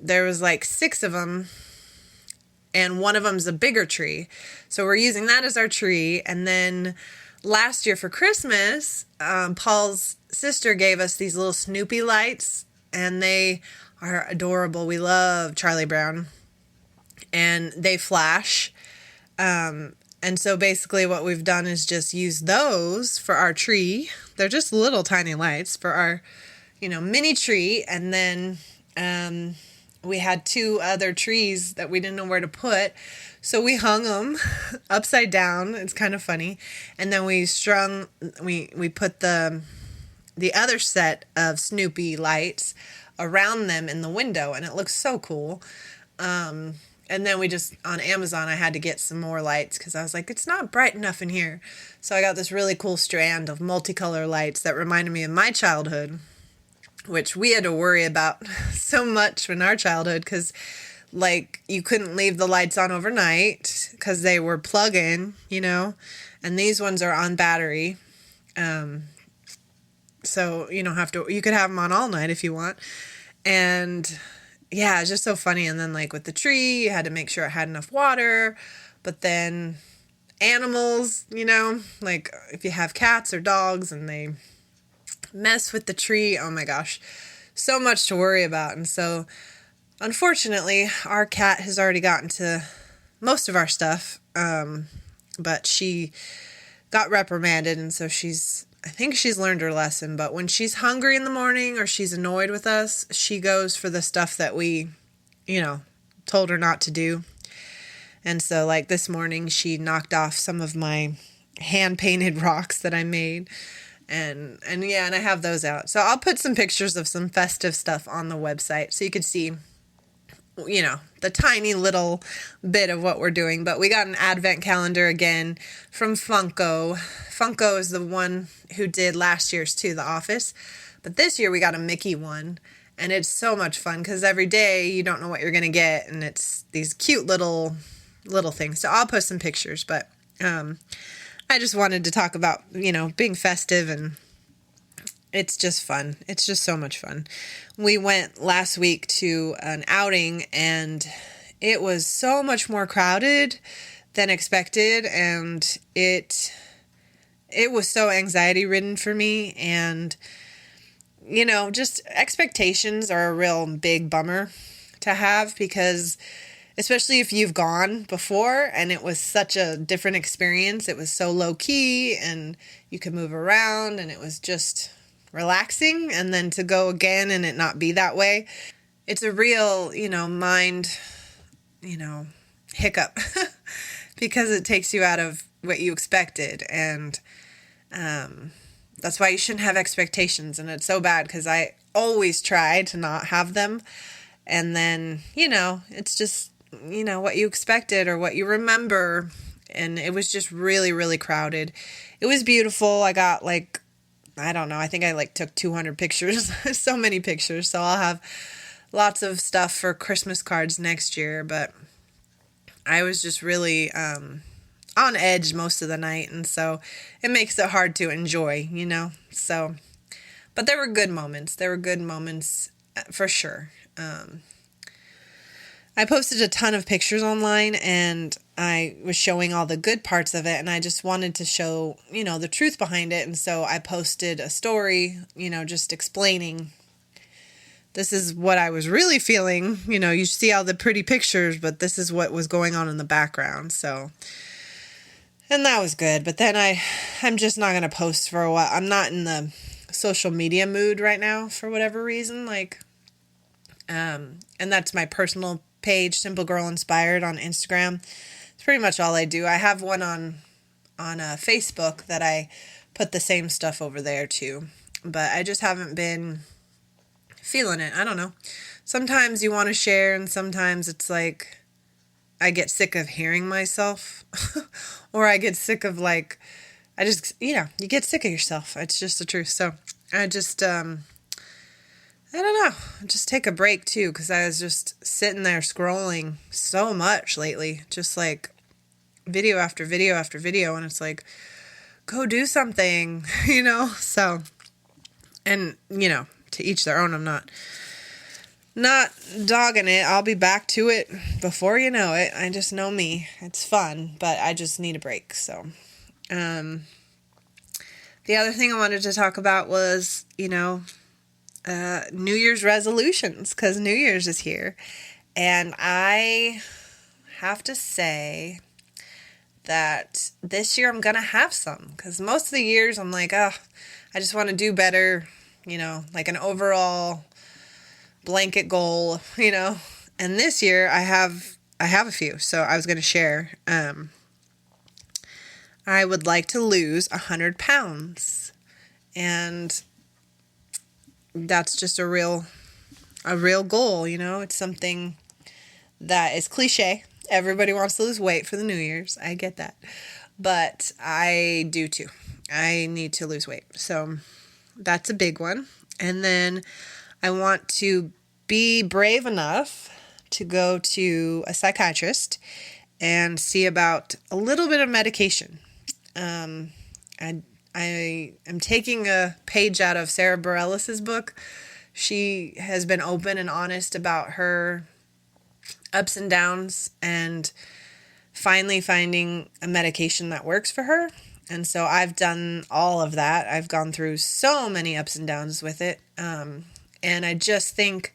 there was like 6 of them, and one of them's a bigger tree. So we're using that as our tree. And then last year for Christmas, Paul's sister gave us these little Snoopy lights, and they are adorable. We love Charlie Brown, and they flash. And so basically what we've done is just use those for our tree. They're just little tiny lights for our, mini tree. And then we had 2 other trees that we didn't know where to put. So we hung them upside down. It's kind of funny. And then we put the other set of Snoopy lights around them in the window, and it looks so cool. And then we just, on Amazon, I had to get some more lights because I was like, it's not bright enough in here. So I got this really cool strand of multicolor lights that reminded me of my childhood, which we had to worry about so much in our childhood because, like, you couldn't leave the lights on overnight because they were plug-in, and these ones are on battery. So you don't have to, you could have them on all night if you want. And yeah, it's just so funny. And then like with the tree, you had to make sure it had enough water, but then animals, like if you have cats or dogs and they mess with the tree, oh my gosh, so much to worry about. And so unfortunately our cat has already gotten to most of our stuff, but she got reprimanded, and so I think she's learned her lesson. But when she's hungry in the morning or she's annoyed with us, she goes for the stuff that we, told her not to do. And so like this morning, she knocked off some of my hand painted rocks that I made. And I have those out. So I'll put some pictures of some festive stuff on the website so you could see, the tiny little bit of what we're doing. But we got an advent calendar again from Funko. Funko is the one who did last year's too, The Office. But this year we got a Mickey one. And it's so much fun because every day you don't know what you're going to get. And it's these cute little things. So I'll post some pictures. But I just wanted to talk about, being festive, and it's just fun. It's just so much fun. We went last week to an outing, and it was so much more crowded than expected, and it was so anxiety ridden for me. And just expectations are a real big bummer to have, because especially if you've gone before and it was such a different experience. It was so low key and you could move around and it was just relaxing. And then to go again and it not be that way, it's a real, mind, hiccup because it takes you out of what you expected. And that's why you shouldn't have expectations. And it's so bad because I always try to not have them. And then, it's just, what you expected or what you remember. And it was just really, really crowded. It was beautiful. I got I think I took 200 pictures, so many pictures. So I'll have lots of stuff for Christmas cards next year. But I was just really on edge most of the night. And so it makes it hard to enjoy, So, but there were good moments. For sure. I posted a ton of pictures online and I was showing all the good parts of it, and I just wanted to show, the truth behind it. And so I posted a story, just explaining this is what I was really feeling. You know, you see all the pretty pictures, but this is what was going on in the background. So, and that was good. But then I'm just not going to post for a while. I'm not in the social media mood right now for whatever reason. Like, and that's my personal page, Simple Girl Inspired on Instagram. It's pretty much all I do. I have one on Facebook that I put the same stuff over there too. But I just haven't been feeling it. I don't know. Sometimes you want to share, and sometimes it's like I get sick of hearing myself. Or I get sick of like, you get sick of yourself. It's just the truth. So I just, I don't know. Just take a break too, because I was just sitting there scrolling so much lately. Just like video after video after video. And it's like, go do something, So, and, to each their own. I'm not dogging it. I'll be back to it before you know it. I just know me. It's fun, but I just need a break. So, the other thing I wanted to talk about was, New Year's resolutions, because New Year's is here. And I have to say that this year I'm going to have some, because most of the years I'm like, I just want to do better, like an overall blanket goal, and this year I have a few, so I was going to share. I would like to lose 100 pounds, and that's just a real goal, it's something that is cliche. Everybody wants to lose weight for the New Year's. I get that, but I do too. I need to lose weight, so that's a big one. And then I want to be brave enough to go to a psychiatrist and see about a little bit of medication. I am taking a page out of Sarah Bareilles' book. She has been open and honest about her ups and downs and finally finding a medication that works for her. And so I've done all of that. I've gone through so many ups and downs with it. And I just think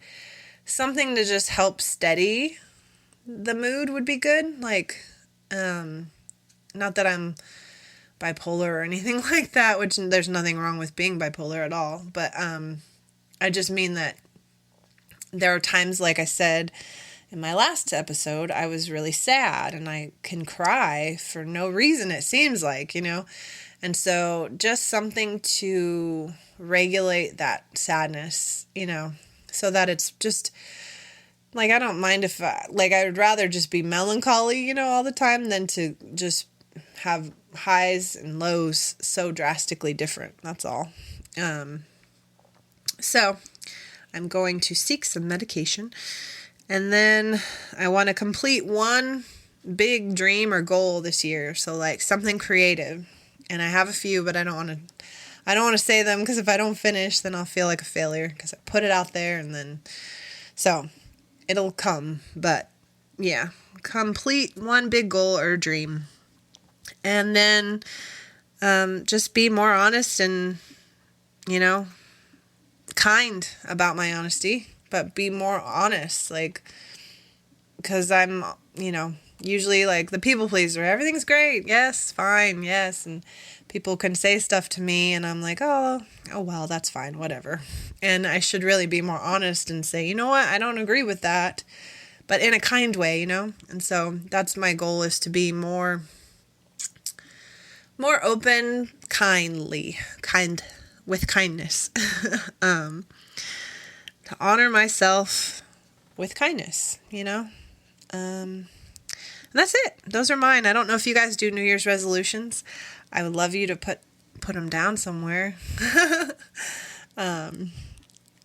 something to just help steady the mood would be good. Like, not that I'm bipolar or anything like that, which there's nothing wrong with being bipolar at all. But I just mean that there are times, like I said in my last episode, I was really sad and I can cry for no reason, it seems like, and so just something to regulate that sadness, so that it's just like, I don't mind if I would rather just be melancholy, all the time than to just have highs and lows so drastically different. That's all. So I'm going to seek some medication. And then I want to complete one big dream or goal this year. So like something creative. And I have a few, but I don't want to say them, because if I don't finish, then I'll feel like a failure, because I put it out there and then, so it'll come. But yeah, complete one big goal or dream. And then just be more honest and, kind about my honesty. But be more honest, like, because I'm, usually like the people pleaser. Everything's great. Yes, fine. Yes. And people can say stuff to me and I'm like, oh, well, that's fine. Whatever. And I should really be more honest and say, you know what? I don't agree with that, but in a kind way, And so that's my goal, is to be more open, kind with kindness. To honor myself with kindness, and that's it. Those are mine. I don't know if you guys do New Year's resolutions. I would love you to put them down somewhere. I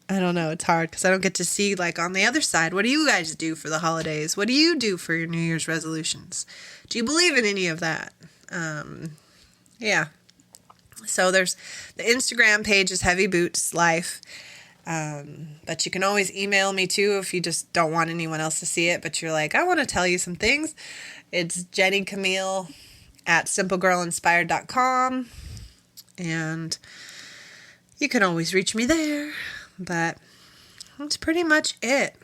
don't know. It's hard because I don't get to see, like, on the other side. What do you guys do for the holidays? What do you do for your New Year's resolutions? Do you believe in any of that? Yeah. So there's the Instagram page is Heavy Boots Life. But you can always email me too if you just don't want anyone else to see it, but you're like, I want to tell you some things. It's Jenny Camille at simplegirlinspired.com, and you can always reach me there. But that's pretty much it.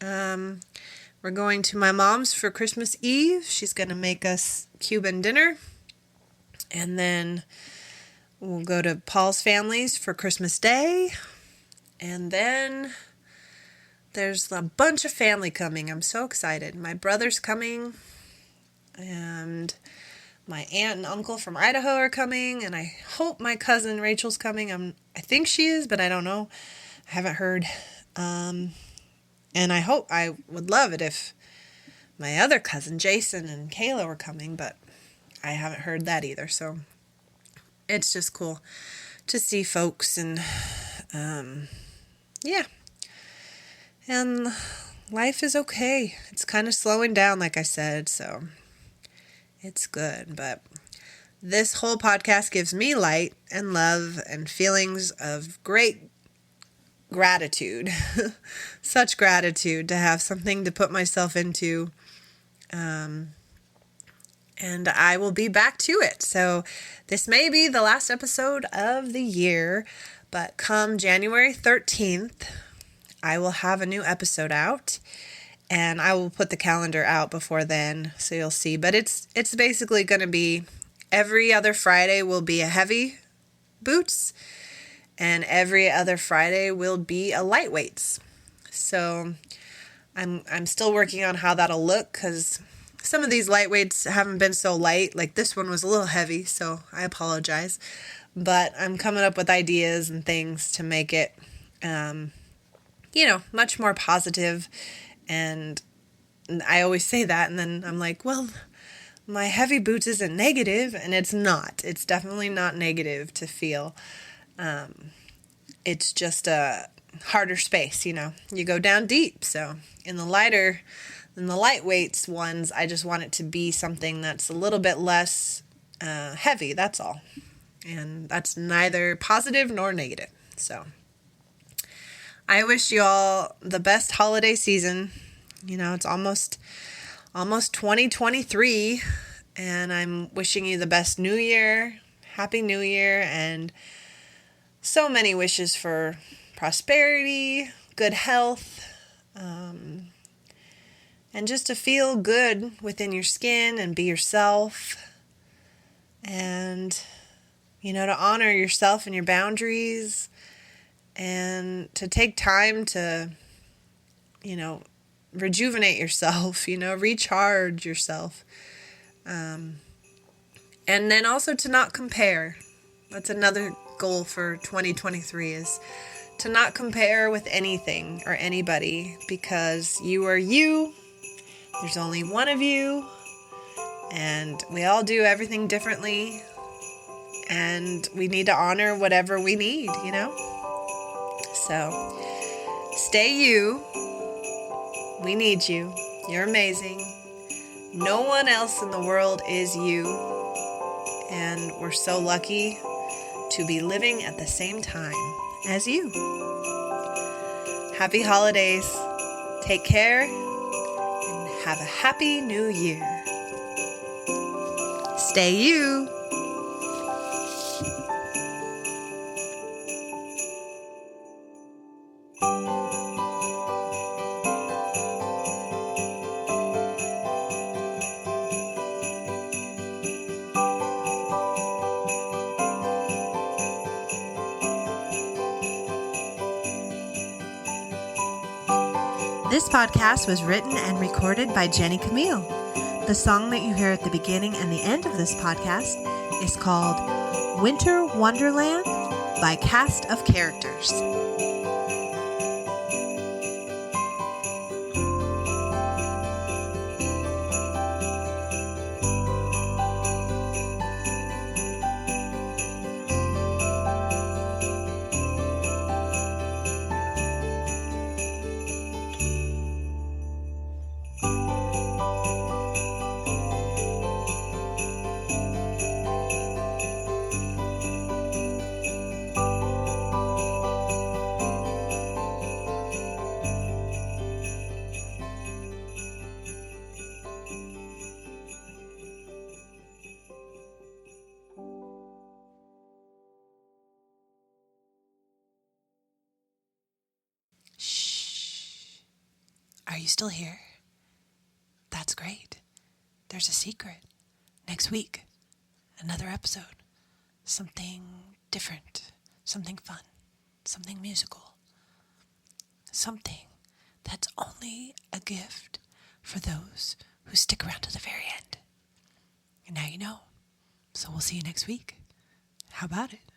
We're going to my mom's for Christmas Eve. She's going to make us Cuban dinner. And then we'll go to Paul's family's for Christmas Day. And then there's a bunch of family coming. I'm so excited. My brother's coming. And my aunt and uncle from Idaho are coming. And I hope my cousin Rachel's coming. I think she is, but I don't know. I haven't heard. And I would love it if my other cousin, Jason and Kayla, were coming, but I haven't heard that either. So it's just cool to see folks and, yeah. And life is okay. It's kind of slowing down, like I said, so it's good. But this whole podcast gives me light and love and feelings of great gratitude. Such gratitude to have something to put myself into. And I will be back to it. So this may be the last episode of the year, but come January 13th, I will have a new episode out, and I will put the calendar out before then, so you'll see. But it's basically going to be every other Friday will be a heavy boots, and every other Friday will be a lightweights. So I'm still working on how that'll look, because some of these lightweights haven't been so light. Like this one was a little heavy, so I apologize. But I'm coming up with ideas and things to make it, much more positive. And I always say that, and then I'm like, well, my heavy boots isn't negative, and it's not. It's definitely not negative to feel. It's just a harder space, you go down deep. So in the lightweights ones, I just want it to be something that's a little bit less heavy, that's all. And that's neither positive nor negative. So I wish you all the best holiday season. It's almost 2023, and I'm wishing you the best New Year, Happy New Year, and so many wishes for prosperity, good health, and just to feel good within your skin and be yourself, and, to honor yourself and your boundaries, and to take time to, rejuvenate yourself, recharge yourself, and then also to not compare. That's another goal for 2023, is to not compare with anything or anybody, because you are you. There's only one of you, and we all do everything differently, and we need to honor whatever we need, So stay you. We need you. You're amazing. No one else in the world is you, and we're so lucky to be living at the same time as you. Happy holidays. Take care and have a happy new year. Stay you. This podcast was written and recorded by Jenny Camille. The song that you hear at the beginning and the end of this podcast is called Winter Wonderland by Cast of Characters. Are you still here? That's great. There's a secret. Next week, another episode. Something different, something fun, something musical, something that's only a gift for those who stick around to the very end. And now you know. So we'll see you next week. How about it?